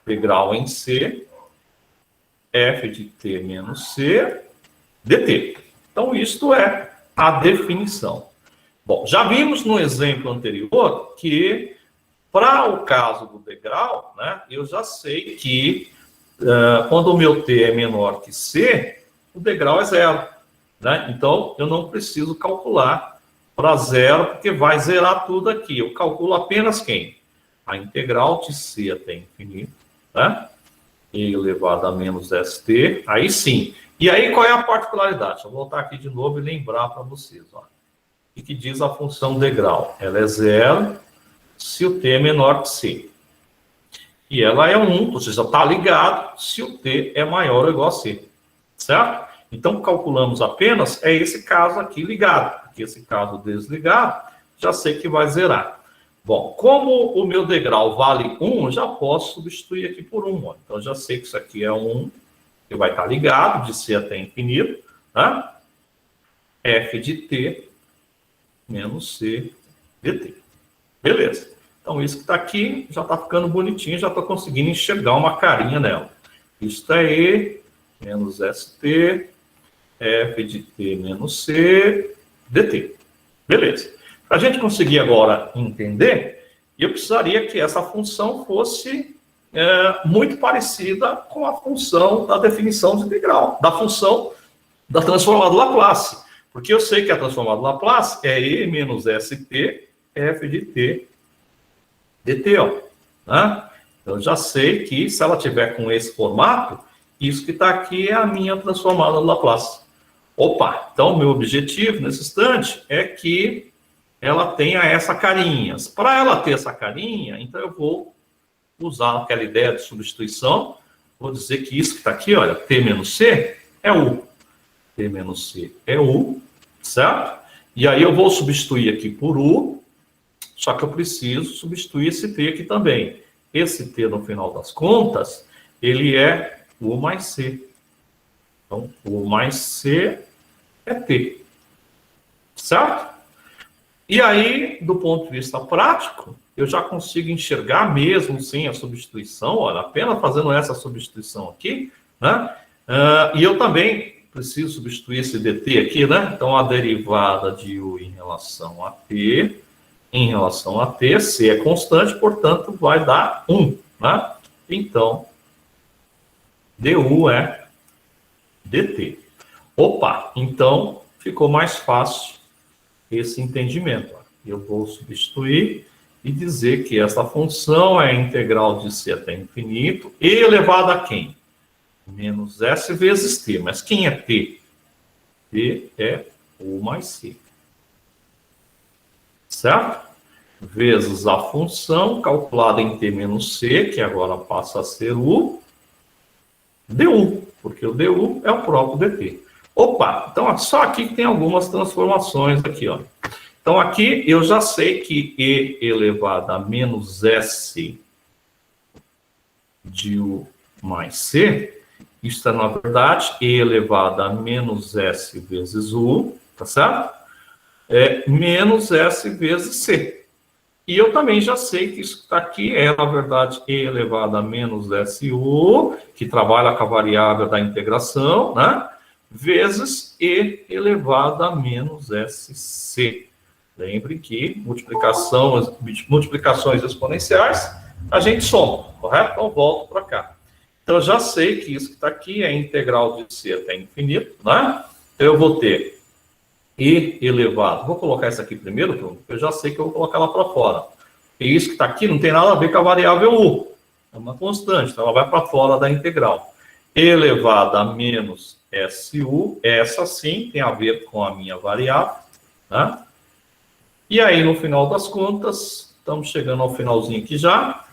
integral em c, f de t menos c, dt. Então, isto é a definição. Bom, já vimos no exemplo anterior que, para o caso do degrau, né, eu já sei que quando o meu t é menor que c, o degrau é zero. Né? Então, eu não preciso calcular para zero, porque vai zerar tudo aqui. Eu calculo apenas quem? A integral de c até infinito, né? E elevado a menos st, aí sim. E aí, qual é a particularidade? Deixa eu voltar aqui de novo e lembrar para vocês. Ó. O que diz a função degrau? Ela é zero se o t é menor que c. E ela é 1, ou seja, está ligado se o t é maior ou igual a c. Certo? Então, calculamos apenas esse caso aqui ligado. Porque esse caso desligado, já sei que vai zerar. Bom, como o meu degrau vale 1, já posso substituir aqui por 1. Ó. Então, já sei que isso aqui é 1, que vai estar ligado, de c até infinito. Né? F de t menos c dt. Beleza. Então, isso que está aqui já está ficando bonitinho, já estou conseguindo enxergar uma carinha nela. Isso é E menos ST, F de T menos C, dt. Beleza. Para a gente conseguir agora entender, eu precisaria que essa função fosse muito parecida com a função da definição de integral, da função da transformada do Laplace. Porque eu sei que a transformada do Laplace é E menos ST, F de T, dt, ó. Né? Então, eu já sei que se ela tiver com esse formato, isso que está aqui é a minha transformada do Laplace. Opa, então o meu objetivo nesse instante é que ela tenha essa carinha. Para ela ter essa carinha, então eu vou usar aquela ideia de substituição. Vou dizer que isso que está aqui, olha, t menos c é u. T menos c é u, certo? E aí eu vou substituir aqui por u, só que eu preciso substituir esse t aqui também. Esse t, no final das contas, ele é u mais c. Então, u mais c é t. Certo? E aí, do ponto de vista prático, eu já consigo enxergar mesmo sem a substituição, olha, apenas fazendo essa substituição aqui, né? E eu também preciso substituir esse dt aqui, né? Então, a derivada de u em relação a t, c é constante, portanto, vai dar 1, né? Então, du é dt. Opa, então ficou mais fácil esse entendimento. Eu vou substituir e dizer que essa função é a integral de c até infinito, e elevada a quem? Menos s vezes t. Mas quem é t? T é u mais c. Certo? Vezes a função calculada em t menos c, que agora passa a ser u, du, porque o du é o próprio dt. Opa, então só aqui que tem algumas transformações aqui, ó. Então aqui eu já sei que e elevado a menos s de u mais c, isso é, na verdade, e elevado a menos s vezes u, tá certo? É menos s vezes c. E eu também já sei que isso que está aqui é, na verdade, e elevado a menos su, que trabalha com a variável da integração, né? Vezes e elevado a menos sc. Lembre que multiplicações exponenciais a gente soma, correto? Então, volto para cá. Então, eu já sei que isso que está aqui é a integral de c até infinito, né? Então, eu vou ter e elevado. Vou colocar isso aqui primeiro, porque eu já sei que eu vou colocar ela para fora. E isso que está aqui não tem nada a ver com a variável u. É uma constante, então ela vai para fora da integral. Elevado a menos SU, essa sim tem a ver com a minha variável, né? E aí, no final das contas, estamos chegando ao finalzinho aqui já.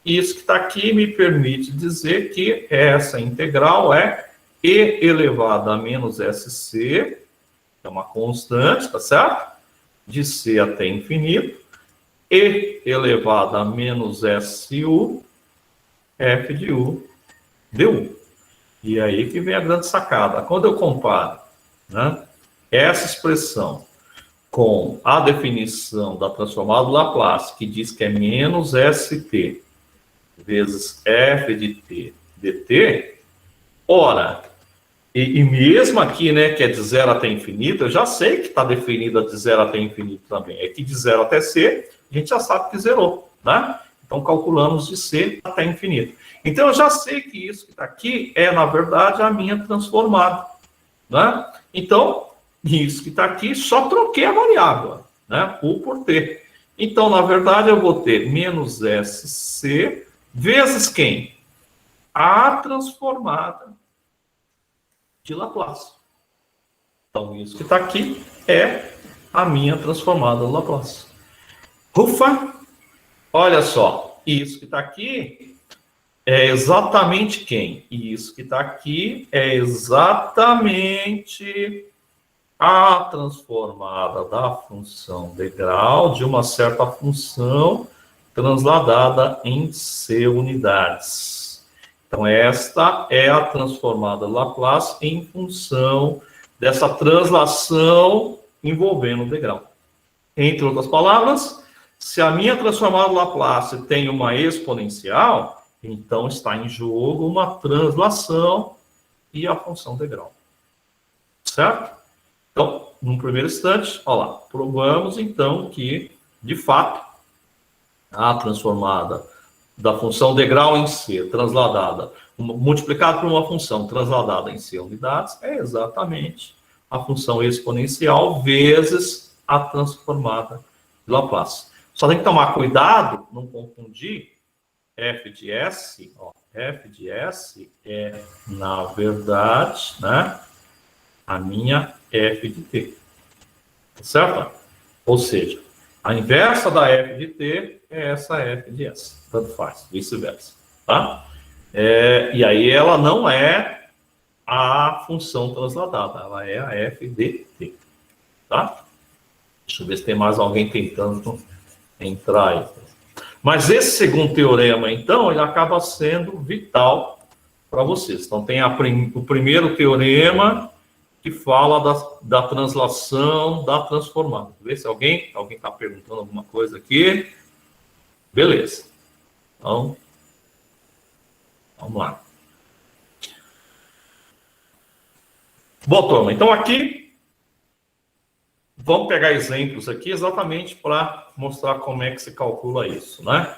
Isso que está aqui me permite dizer que essa integral é e elevado a menos SC, que é uma constante, tá certo? De C até infinito, e elevado a menos SU, F de U, du. E aí que vem a grande sacada. Quando eu comparo, né, essa expressão com a definição da transformada do Laplace, que diz que é menos ST vezes F de T dt, ora, e mesmo aqui, né, que é de 0 até infinito, eu já sei que está definida de 0 até infinito também. É que de 0 até C, a gente já sabe que zerou, né? Então, calculamos de C até infinito. Então, eu já sei que isso que está aqui é, na verdade, a minha transformada, né? Então, isso que está aqui, só troquei a variável, né? U por T. Então, na verdade, eu vou ter menos SC vezes quem? A transformada de Laplace. Então, isso que está aqui é a minha transformada de Laplace. Ufa! Olha só, isso que está aqui é exatamente quem? Isso que está aqui é exatamente a transformada da função degrau de uma certa função transladada em C unidades. Então, esta é a transformada Laplace em função dessa translação envolvendo o degrau. Entre outras palavras, se a minha transformada Laplace tem uma exponencial, então está em jogo uma translação e a função degrau. Certo? Então, num primeiro instante, olha lá, provamos então que, de fato, a transformada da função degrau em C, transladada, multiplicada por uma função transladada em C unidades, é exatamente a função exponencial vezes a transformada de Laplace. Só tem que tomar cuidado, não confundir f de S, ó, f de S é, na verdade, né, a minha f de t, certo? Ou seja, a inversa da f de t é essa f de S, tanto faz, vice-versa, tá? E aí ela não é a função transladada, ela é a f de t, tá? Deixa eu ver se tem mais alguém tentando entrar aí. Mas esse segundo teorema, então, ele acaba sendo vital para vocês. Então, tem o primeiro teorema que fala da translação da transformada. Vê se alguém está perguntando alguma coisa aqui. Beleza. Então, vamos lá. Bom, turma, então aqui, vamos pegar exemplos aqui exatamente para mostrar como é que se calcula isso, né?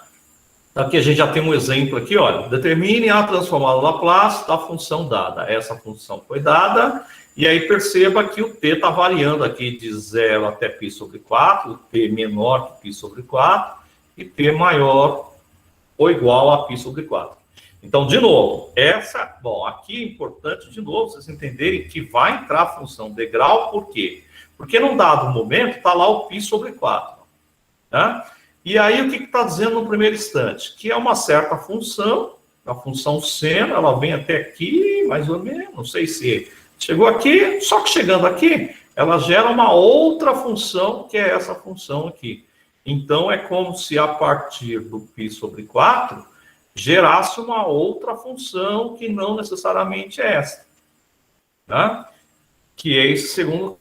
Aqui a gente já tem um exemplo aqui, olha. Determine a transformada Laplace da função dada. Essa função foi dada, e aí perceba que o t está variando aqui de 0 até π sobre 4, t menor que π sobre 4, e t maior ou igual a π sobre 4. Então, de novo, aqui é importante, de novo, vocês entenderem que vai entrar a função degrau, por quê? Porque num dado momento está lá o π sobre 4, né? E aí, o que está dizendo no primeiro instante? Que é uma certa função, a função seno, ela vem até aqui, mais ou menos, não sei se chegou aqui, só que chegando aqui, ela gera uma outra função, que é essa função aqui. Então, é como se a partir do π sobre 4, gerasse uma outra função que não necessariamente é essa, tá? Que é esse segundo,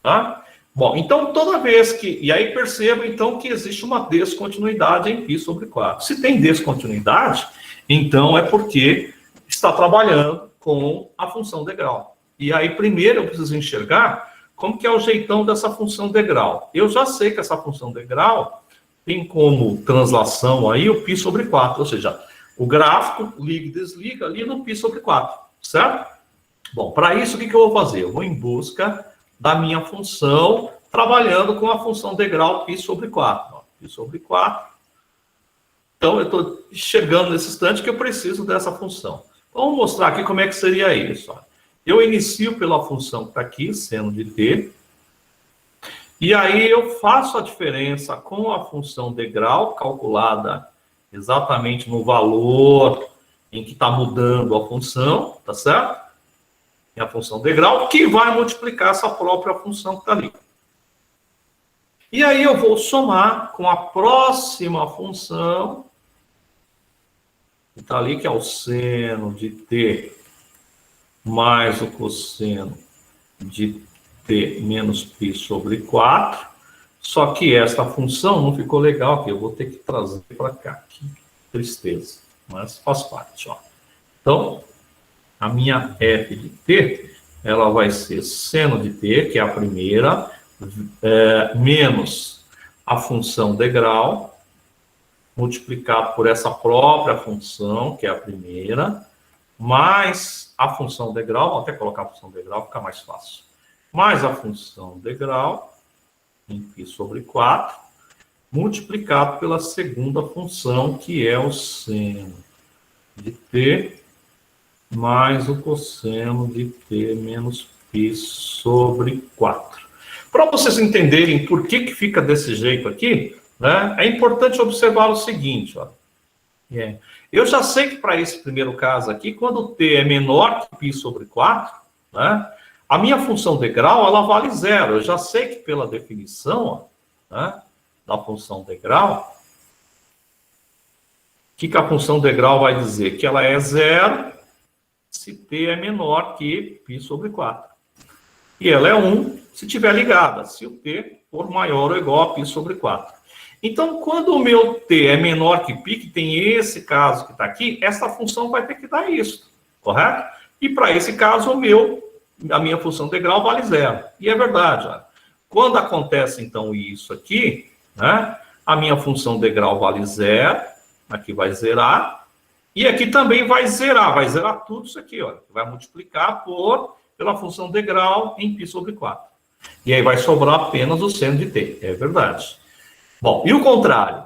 tá? Bom, então toda vez que... E aí perceba, então, que existe uma descontinuidade em π sobre 4. Se tem descontinuidade, então é porque está trabalhando com a função degrau. E aí, primeiro, eu preciso enxergar como que é o jeitão dessa função degrau. Eu já sei que essa função degrau tem como translação aí o π sobre 4, ou seja, o gráfico liga e desliga ali no π sobre 4, certo? Bom, para isso, o que eu vou fazer? Eu vou em busca da minha função, trabalhando com a função degrau π sobre 4. Ó, π sobre 4. Então, eu estou chegando nesse instante que eu preciso dessa função. Então, vamos mostrar aqui como é que seria isso. Ó. Eu inicio pela função que está aqui, seno de t, e aí eu faço a diferença com a função degrau, calculada exatamente no valor em que está mudando a função, tá certo? E a função degrau, que vai multiplicar essa própria função que está ali. E aí eu vou somar com a próxima função, que está ali, que é o seno de t mais o cosseno de t menos π sobre 4. Só que esta função não ficou legal aqui. Eu vou ter que trazer para cá. Que tristeza. Mas faz parte. Ó. Então, a minha f de t, ela vai ser seno de t, que é a primeira, menos a função degrau, multiplicado por essa própria função, que é a primeira, mais a função degrau, vou até colocar a função degrau, fica mais fácil, mais a função degrau, em π sobre 4, multiplicado pela segunda função, que é o seno de t, mais o cosseno de t menos π sobre 4. Para vocês entenderem por que fica desse jeito aqui, né, é importante observar o seguinte, ó. Eu já sei que para esse primeiro caso aqui, quando t é menor que π sobre 4, né, a minha função degrau, ela vale zero. Eu já sei que pela definição, ó, né, da função degrau, o que a função degrau vai dizer? Que ela é zero se t é menor que π sobre 4. E ela é 1 se estiver ligada, se o t for maior ou igual a π sobre 4. Então, quando o meu t é menor que π, que tem esse caso que está aqui, essa função vai ter que dar isso, correto? E para esse caso, a minha função degrau vale zero. E é verdade. Ó. Quando acontece, então, isso aqui, né, a minha função degrau vale zero, aqui vai zerar, e aqui também vai zerar tudo isso aqui, ó, vai multiplicar pela função degrau em π sobre 4. E aí vai sobrar apenas o seno de t, é verdade. Bom, e o contrário?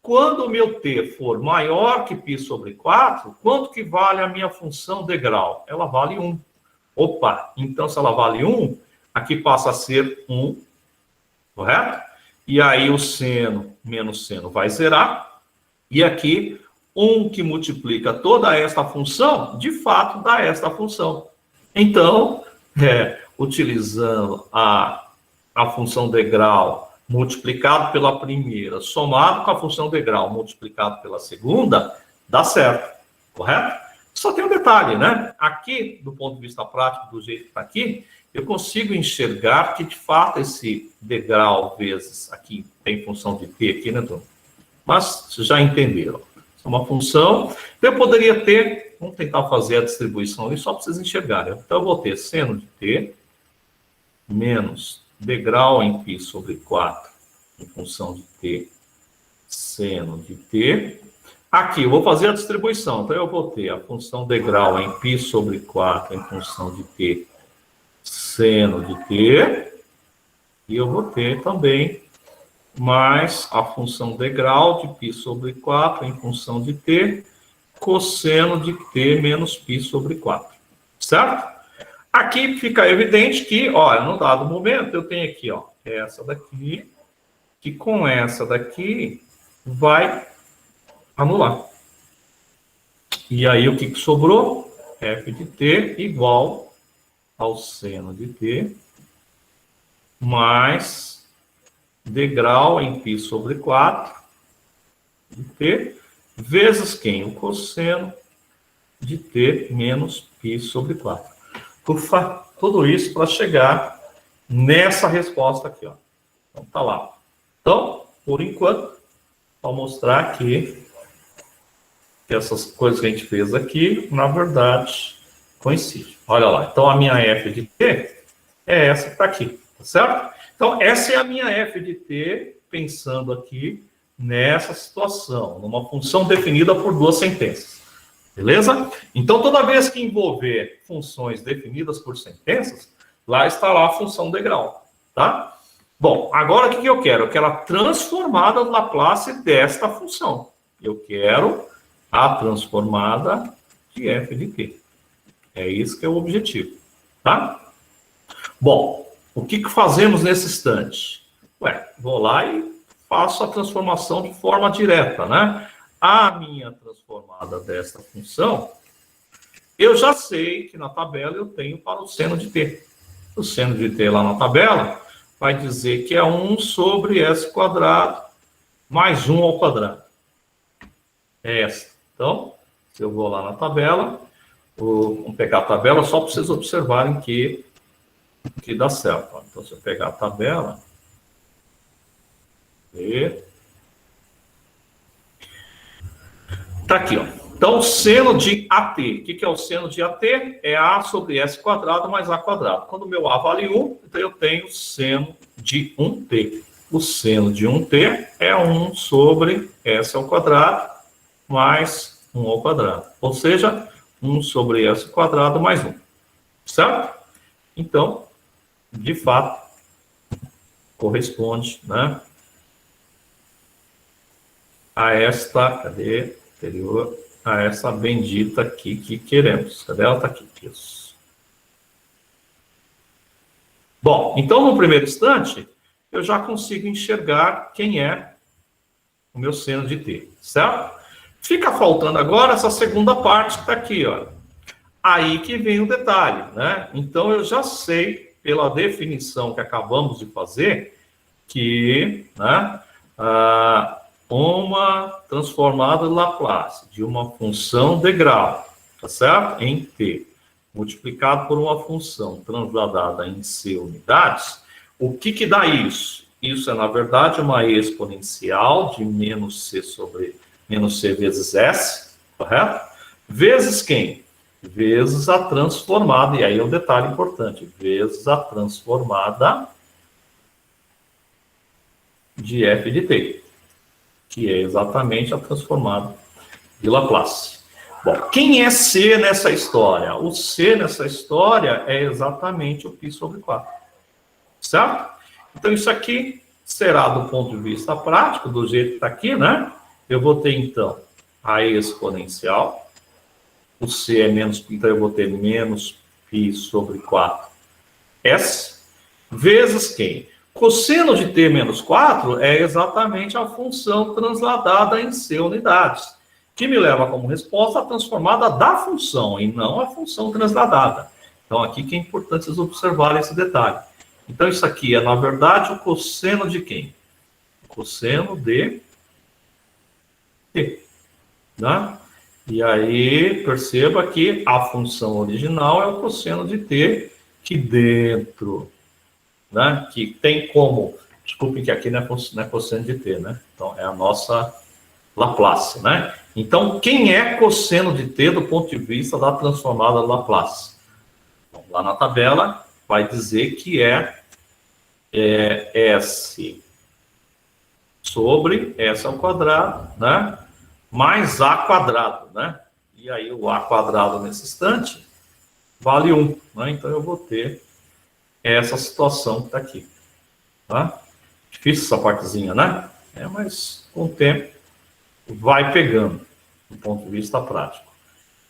Quando o meu t for maior que π sobre 4, quanto que vale a minha função degrau? Ela vale 1. Opa, então se ela vale 1, aqui passa a ser 1, correto? E aí o seno menos seno vai zerar, e aqui 1 que multiplica toda esta função, de fato dá esta função. Então, utilizando a função degrau multiplicado pela primeira, somado com a função degrau multiplicado pela segunda, dá certo, correto? Só tem um detalhe, né? Aqui, do ponto de vista prático, do jeito que está aqui, eu consigo enxergar que, de fato, esse degrau vezes aqui tem função de t aqui, né, Bruno? Mas vocês já entenderam. É uma função. Eu poderia ter, vamos tentar fazer a distribuição ali só para vocês enxergarem. Então, eu vou ter seno de t menos degrau em π sobre 4 em função de t seno de t. Aqui, eu vou fazer a distribuição. Então, eu vou ter a função degrau em π sobre 4 em função de t seno de t. E eu vou ter também mais a função degrau de π sobre 4 em função de t, cosseno de t menos π sobre 4. Certo? Aqui fica evidente que, olha, no dado momento, eu tenho aqui, ó, essa daqui, que com essa daqui vai anular. E aí, o que sobrou? F de t igual ao seno de t mais degrau em π sobre 4 de t, vezes quem? O cosseno de t menos π sobre 4. Ufa, tudo isso para chegar nessa resposta aqui, ó. Então, tá lá. Então, por enquanto, vou mostrar aqui que essas coisas que a gente fez aqui, na verdade, coincidem. Olha lá. Então, a minha f de t é essa que está aqui, tá certo? Então, essa é a minha f de t, pensando aqui nessa situação, numa função definida por duas sentenças. Beleza? Então, toda vez que envolver funções definidas por sentenças, lá estará a função degrau, tá? Bom, agora o que eu quero? Eu quero a transformada Laplace desta função. Eu quero a transformada de f de t. É isso que é o objetivo, tá? Bom, o que fazemos nesse instante? Vou lá e faço a transformação de forma direta, né? A minha transformada desta função, eu já sei que na tabela eu tenho para o seno de t. O seno de t lá na tabela vai dizer que é 1 sobre s quadrado mais 1 ao quadrado. É essa. Então, se eu vou lá na tabela, vamos pegar a tabela só para vocês observarem que dá certo. Então, se eu pegar a tabela, tá aqui, ó. Então, seno de AT. O que é o seno de AT? É A sobre S quadrado mais A quadrado. Quando o meu A vale 1, então eu tenho seno de 1t. O seno de 1t é 1 sobre S ao quadrado mais 1 ao quadrado. Ou seja, 1 sobre S quadrado mais 1. Certo? Então, de fato, corresponde, né, a esta, cadê? Anterior, a essa bendita aqui que queremos. Cadê ela? Está aqui. Isso. Bom, então, no primeiro instante, eu já consigo enxergar quem é o meu seno de t, certo? Fica faltando agora essa segunda parte que está aqui, ó. Aí que vem o detalhe, né? Então, eu já sei, pela definição que acabamos de fazer, que, né, uma transformada Laplace de uma função de grau, tá certo? Em t, multiplicado por uma função transladada em c unidades, o que dá isso? Isso é, na verdade, uma exponencial de menos c vezes s, correto? Vezes quem? Vezes a transformada, e aí é o detalhe importante, vezes a transformada de f de t, que é exatamente a transformada de Laplace. Bom, quem é C nessa história? O C nessa história é exatamente o π sobre 4. Certo? Então, isso aqui será, do ponto de vista prático, do jeito que está aqui, né? Eu vou ter, então, a exponencial. O C é menos π, então eu vou ter menos π sobre 4s, vezes quem? Cosseno de t menos 4 é exatamente a função transladada em c unidades, que me leva como resposta a transformada da função, e não a função transladada. Então, aqui que é importante vocês observarem esse detalhe. Então, isso aqui é, na verdade, o cosseno de quem? O cosseno de t. Né? E aí, perceba que a função original é o cosseno de t, que dentro, né, que tem como, desculpe que aqui não é cosseno de t, né? Então, é a nossa Laplace, né? Então, quem é cosseno de t do ponto de vista da transformada Laplace? Então, lá na tabela, vai dizer que é S sobre S ao quadrado, né? Mais A quadrado, né? E aí, o A quadrado nesse instante vale 1, né? Então, eu vou ter essa situação que está aqui, tá? Difícil essa partezinha, né? Mas com o tempo vai pegando, do ponto de vista prático.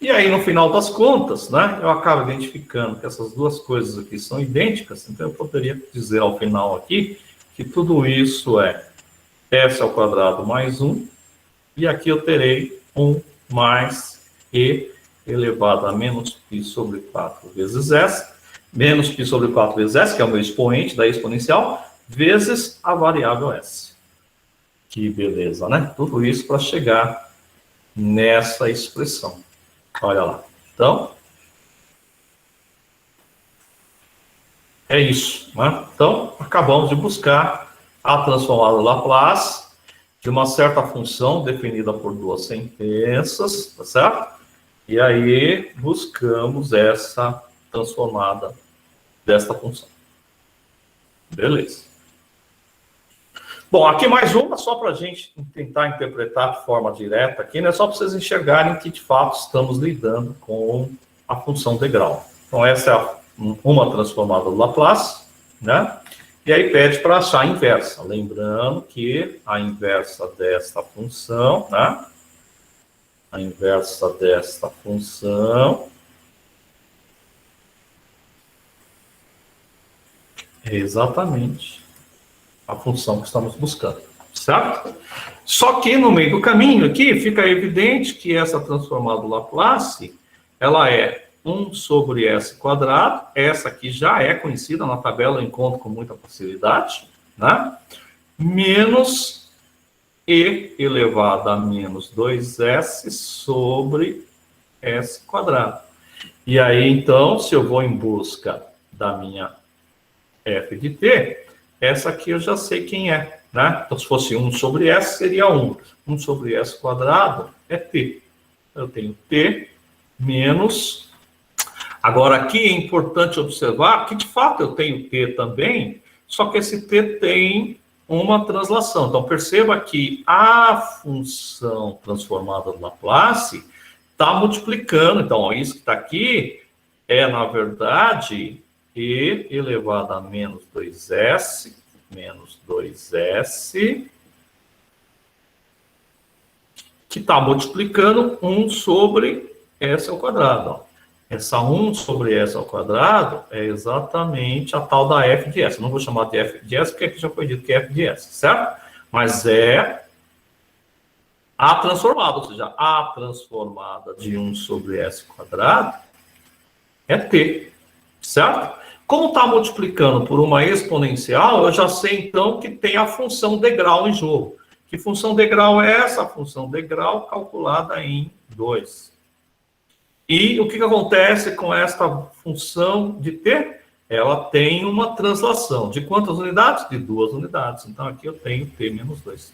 E aí, no final das contas, né, eu acabo identificando que essas duas coisas aqui são idênticas, então eu poderia dizer ao final aqui que tudo isso é s ao quadrado mais 1, e aqui eu terei 1 mais e elevado a menos π sobre 4 vezes s, menos π sobre 4 vezes s, que é o meu expoente da exponencial, vezes a variável s. Que beleza, né? Tudo isso para chegar nessa expressão. Olha lá. Então, é isso, né? Então, acabamos de buscar a transformada Laplace de uma certa função definida por duas sentenças, tá certo? E aí, buscamos essa transformada desta função. Beleza. Bom, aqui mais uma, só para a gente tentar interpretar de forma direta aqui, né? Só para vocês enxergarem que, de fato, estamos lidando com a função de grau. Então, essa é uma transformada do Laplace, né? E aí pede para achar a inversa. Lembrando que a inversa desta função, né? A inversa desta função é exatamente a função que estamos buscando, certo? Só que no meio do caminho aqui fica evidente que essa transformada do Laplace, ela é 1 sobre s quadrado, essa aqui já é conhecida na tabela, eu encontro com muita facilidade, né? Menos e elevado a menos 2s sobre s quadrado. E aí, então, se eu vou em busca da minha f de t, essa aqui eu já sei quem é, né? Então, se fosse 1 sobre s, seria 1. 1 sobre s quadrado é t. Eu tenho t menos... Agora, aqui é importante observar que, de fato, eu tenho t também, só que esse t tem uma translação. Então, perceba que a função transformada do Laplace está multiplicando. Então, ó, isso que está aqui é, na verdade, e elevado a menos 2s, que está multiplicando 1 sobre s ao quadrado. Ó. Essa 1 sobre s ao quadrado é exatamente a tal da f de s. Eu não vou chamar de f de s, porque aqui já foi dito que é f de s, certo? Mas é a transformada, ou seja, a transformada de 1 sobre s quadrado é t, certo? Como está multiplicando por uma exponencial, eu já sei, então, que tem a função degrau em jogo. Que função degrau é essa? A função degrau calculada em 2. E o que acontece com esta função de t? Ela tem uma translação. De quantas unidades? De 2 unidades. Então, aqui eu tenho t menos 2.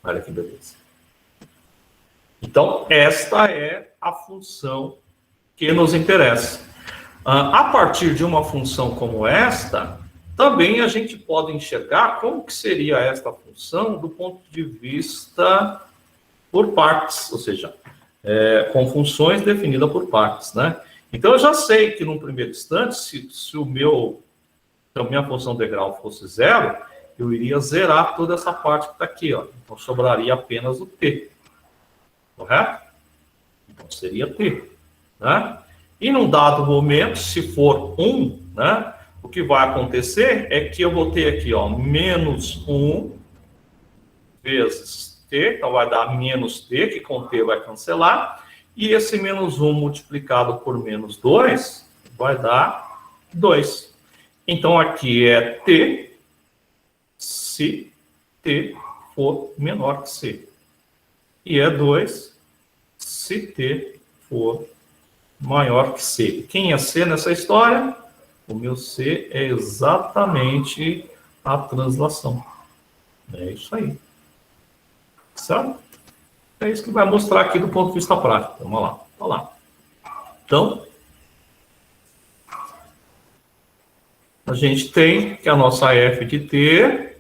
Olha que beleza. Então, esta é a função que nos interessa. A partir de uma função como esta, também a gente pode enxergar como que seria esta função do ponto de vista por partes, ou seja, com funções definidas por partes, né? Então, eu já sei que, num primeiro instante, se a minha função degrau fosse 0, eu iria zerar toda essa parte que está aqui, ó. Então, sobraria apenas o t. Correto? Então, seria t, né? E num dado momento, se for 1, né, o que vai acontecer é que eu vou ter aqui, ó, menos 1 vezes t, então vai dar menos t, que com t vai cancelar, e esse menos 1 multiplicado por menos 2 vai dar 2. Então, aqui é t se t for menor que c. E é 2 se t for maior que C. Quem é C nessa história? O meu C é exatamente a translação. É isso aí. Certo? É isso que vai mostrar aqui do ponto de vista prático. Vamos lá. Vamos lá. Então, a gente tem que a nossa f de t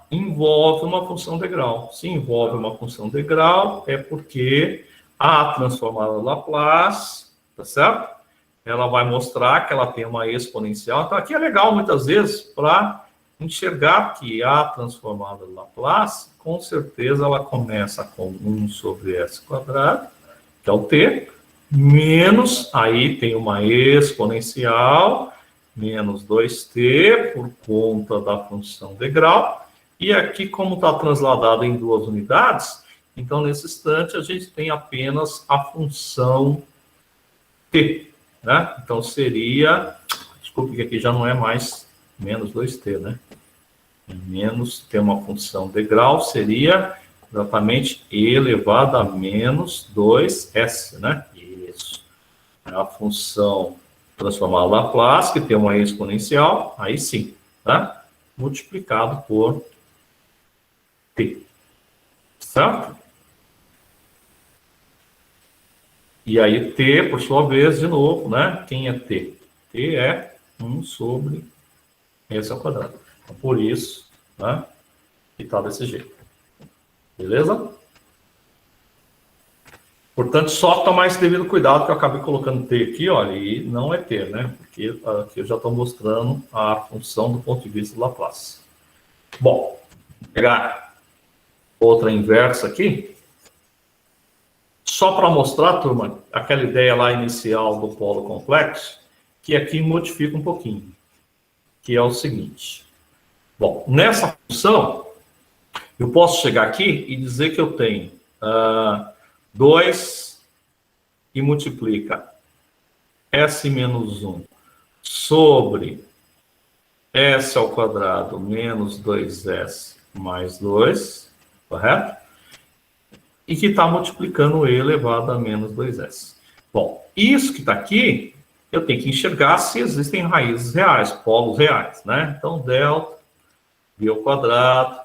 envolve uma função degrau. Se envolve uma função degrau, é porque a transformada Laplace, tá certo? Ela vai mostrar que ela tem uma exponencial. Então, aqui é legal, muitas vezes, para enxergar que a transformada Laplace, com certeza, ela começa com 1 sobre s quadrado, que é o t, menos, aí tem uma exponencial, menos 2t, por conta da função degrau. E aqui, como está transladado em 2 unidades, então, nesse instante, a gente tem apenas a função t, né? Então, seria... Desculpe que aqui já não é mais menos 2t, né? Menos, tem uma função degrau, seria exatamente e elevado a menos 2s, né? Isso. É a função transformada Laplace, que tem uma exponencial, aí sim, tá? Multiplicado por t. Certo? E aí, t, por sua vez, de novo, né? Quem é t? T é 1 sobre s ao quadrado. Então, por isso, né? Que está desse jeito. Beleza? Portanto, só tomar esse devido cuidado, que eu acabei colocando t aqui, olha, e não é t, né? Porque aqui eu já estou mostrando a função do ponto de vista do Laplace. Bom, vou pegar outra inversa aqui. Só para mostrar, turma, aquela ideia lá inicial do polo complexo, que aqui modifica um pouquinho, que é o seguinte. Bom, nessa função, eu posso chegar aqui e dizer que eu tenho 2 e multiplica S menos 1 sobre S ao quadrado menos 2S mais 2, correto? E que está multiplicando E elevado a menos 2S. Bom, isso que está aqui, eu tenho que enxergar se existem raízes reais, polos reais, né? Então, delta B ao quadrado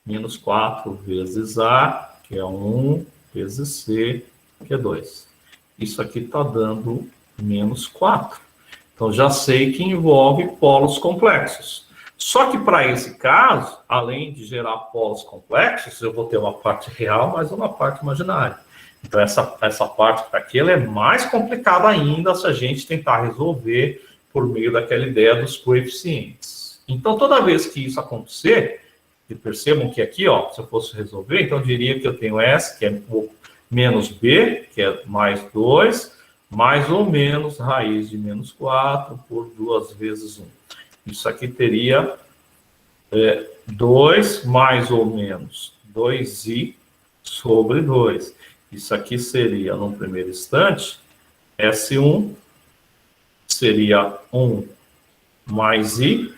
menos 4 vezes A, que é 1, vezes C, que é 2. Isso aqui está dando menos 4. Então, já sei que envolve polos complexos. Só que para esse caso, além de gerar polos complexos, eu vou ter uma parte real mais uma parte imaginária. Então, essa parte que está aqui, ela é mais complicada ainda se a gente tentar resolver por meio daquela ideia dos coeficientes. Então, toda vez que isso acontecer, e percebam que aqui, ó, se eu fosse resolver, então eu diria que eu tenho S, que é o menos B, que é mais 2, mais ou menos raiz de menos 4 por 2 vezes 1. Isso aqui teria 2 mais ou menos 2i sobre 2. Isso aqui seria, no primeiro instante, S1 seria 1 mais i,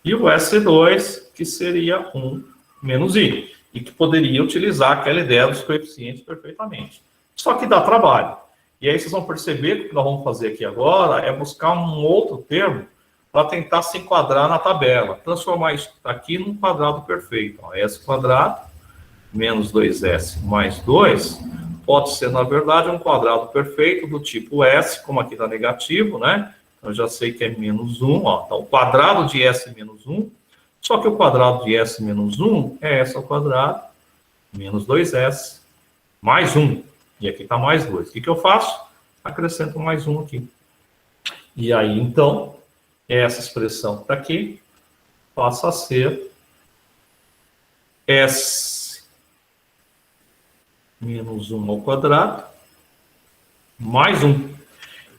e o S2, que seria 1 menos i, e que poderia utilizar aquela ideia dos coeficientes perfeitamente. Só que dá trabalho. E aí vocês vão perceber que o que nós vamos fazer aqui agora é buscar um outro termo para tentar se enquadrar na tabela. Transformar isso aqui num quadrado perfeito. Ó, S quadrado menos 2S mais 2 pode ser, na verdade, um quadrado perfeito do tipo S, como aqui está negativo, né? Eu já sei que é menos 1. Ó. Então, o quadrado de S menos 1, só que o quadrado de S menos 1 é S ao quadrado menos 2S mais 1. E aqui está mais 2. O que eu faço? Acrescento mais 1 aqui. E aí, então, essa expressão que está aqui passa a ser S menos 1 ao quadrado mais 1.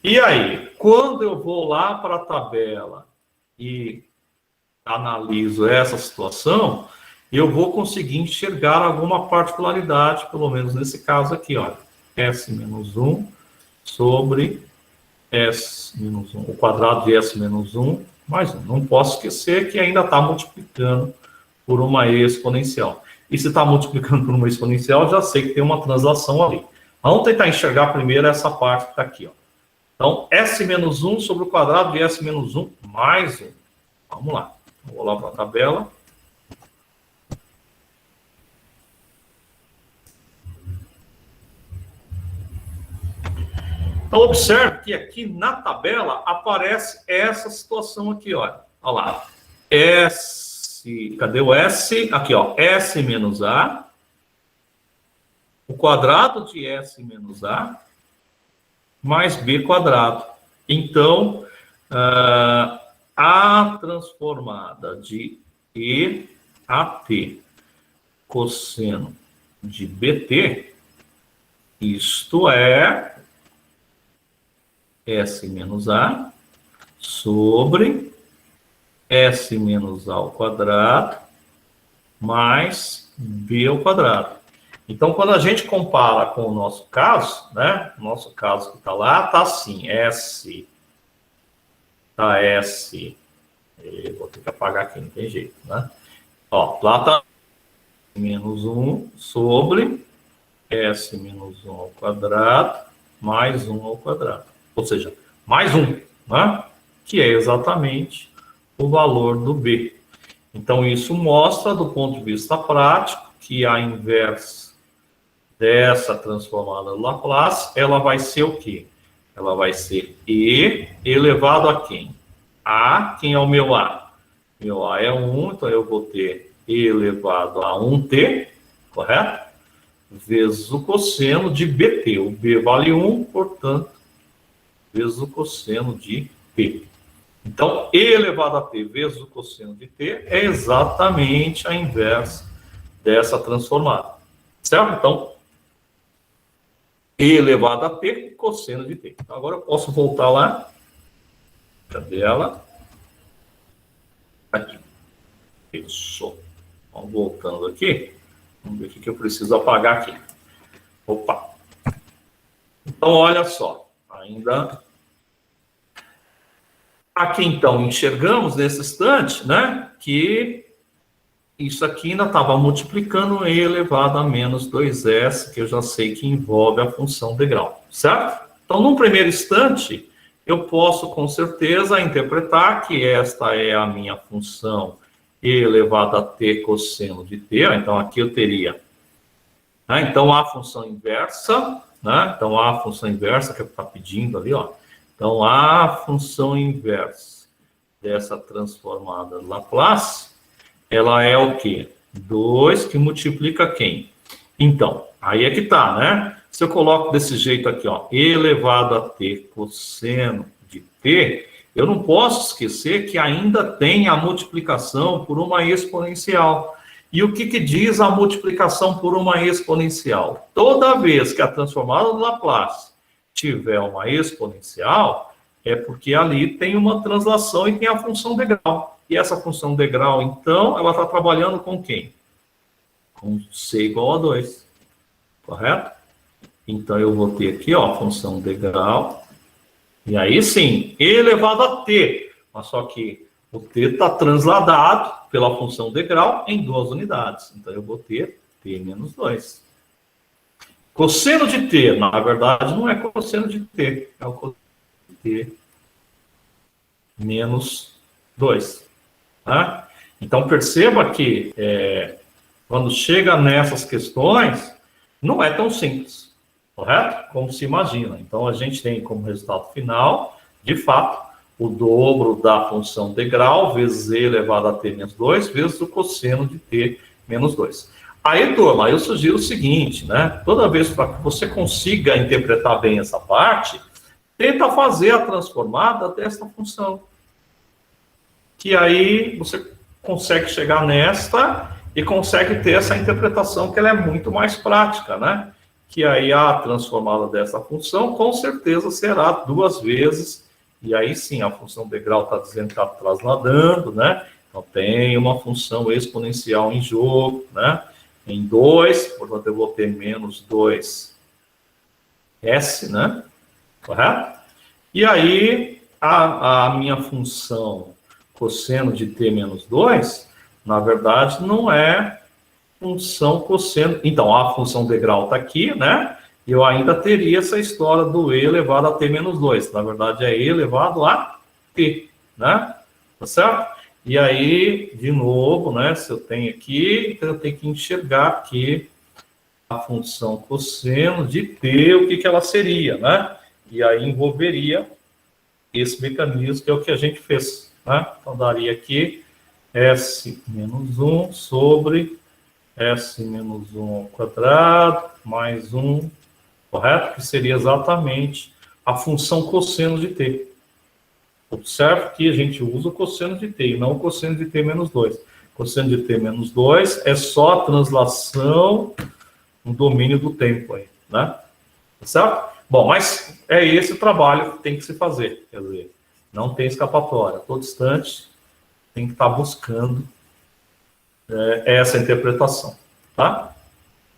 E aí, quando eu vou lá para a tabela e analiso essa situação, eu vou conseguir enxergar alguma particularidade, pelo menos nesse caso aqui, ó. S menos 1 sobre S menos 1, o quadrado de S menos 1 mais 1. Não posso esquecer que ainda está multiplicando por uma exponencial. E se está multiplicando por uma exponencial, já sei que tem uma translação ali. Vamos tentar enxergar primeiro essa parte que está aqui, ó. Então, S menos 1 sobre o quadrado de S menos 1 mais 1. Vamos lá. Vou lá para a tabela. Então, observe que aqui na tabela aparece essa situação aqui, olha. Olha lá. S, cadê o S? Aqui, ó. S menos A. O quadrado de S menos A mais B quadrado. Então, a transformada de E a T cosseno de BT, isto é S menos A sobre S menos A ao quadrado mais B ao quadrado. Então, quando a gente compara com o nosso caso, né? O nosso caso que está lá, está assim, S, tá S, vou ter que apagar aqui, não tem jeito, né? Ó, lá está menos 1 sobre S menos 1 ao quadrado mais 1 ao quadrado. Ou seja, mais 1, né? Que é exatamente o valor do B. Então, isso mostra, do ponto de vista prático, que a inversa dessa transformada do Laplace, ela vai ser o quê? Ela vai ser E elevado a quem? A, quem é o meu A? Meu A é 1, então eu vou ter E elevado a 1t, correto? Vezes o cosseno de BT. O B vale 1, portanto, vezes o cosseno de P. Então, E elevado a T vezes o cosseno de T é exatamente a inversa dessa transformada. Certo? Então, E elevado a T cosseno de T. Então, agora eu posso voltar lá. Cadê ela? Aqui. Isso. Vamos voltando aqui. Vamos ver o que eu preciso apagar aqui. Opa. Então, olha só. Ainda... Aqui, então, enxergamos nesse instante, né, que isso aqui ainda estava multiplicando E elevado a menos 2S, que eu já sei que envolve a função degrau, certo? Então, num primeiro instante, eu posso, com certeza, interpretar que esta é a minha função E elevado a T cosseno de T. Então, aqui eu teria... Né, então, a função inversa, né? Então, a função inversa que está pedindo ali, ó. Então, a função inversa dessa transformada Laplace, ela é o quê? 2 que multiplica quem? Então, aí é que tá, né? Se eu coloco desse jeito aqui, ó, E elevado a T cosseno de T, eu não posso esquecer que ainda tem a multiplicação por uma exponencial. E o que diz a multiplicação por uma exponencial? Toda vez que a transformada do Laplace tiver uma exponencial, é porque ali tem uma translação e tem a função degrau. E essa função degrau, então, ela está trabalhando com quem? Com C igual a 2. Correto? Então, eu vou ter aqui, ó, a função degrau. E aí, sim, E elevado a T. Mas só que o T está transladado pela função degrau em 2 unidades. Então, eu vou ter T menos 2. Cosseno de T, na verdade, não é cosseno de T, é o cosseno de T menos 2. Tá? Então, perceba que quando chega nessas questões, não é tão simples, correto? Como se imagina. Então, a gente tem como resultado final, de fato, o dobro da função degrau vezes E elevado a T menos 2 vezes o cosseno de T menos 2. Aí, turma, eu sugiro o seguinte, né? Toda vez para que você consiga interpretar bem essa parte, tenta fazer a transformada desta função. Que aí você consegue chegar nesta e consegue ter essa interpretação que ela é muito mais prática, né? Que aí a transformada dessa função com certeza será 2 vezes, e aí sim, a função degrau está dizendo que está trasladando, né? Então tem uma função exponencial em jogo, né? Em 2, portanto, eu vou ter menos 2S, né? Correto? E aí, a minha função cosseno de T menos 2, na verdade, não é função cosseno. Então, a função degrau está aqui, né? E eu ainda teria essa história do E elevado a T menos 2. Na verdade, é E elevado a T, né? Tá certo? E aí, de novo, né, se eu tenho aqui, então eu tenho que enxergar aqui a função cosseno de T, o que ela seria, né? E aí envolveria esse mecanismo que é o que a gente fez, né? Então, daria aqui S menos 1 sobre S menos 1 ao quadrado, mais 1, correto? Que seria exatamente a função cosseno de T. Observe que a gente usa o cosseno de T e não o cosseno de T menos 2. Cosseno de T menos 2 é só a translação no domínio do tempo aí, né? Certo? Bom, mas é esse o trabalho que tem que se fazer. Quer dizer, não tem escapatória. Todo instante tem que estar buscando essa interpretação, tá?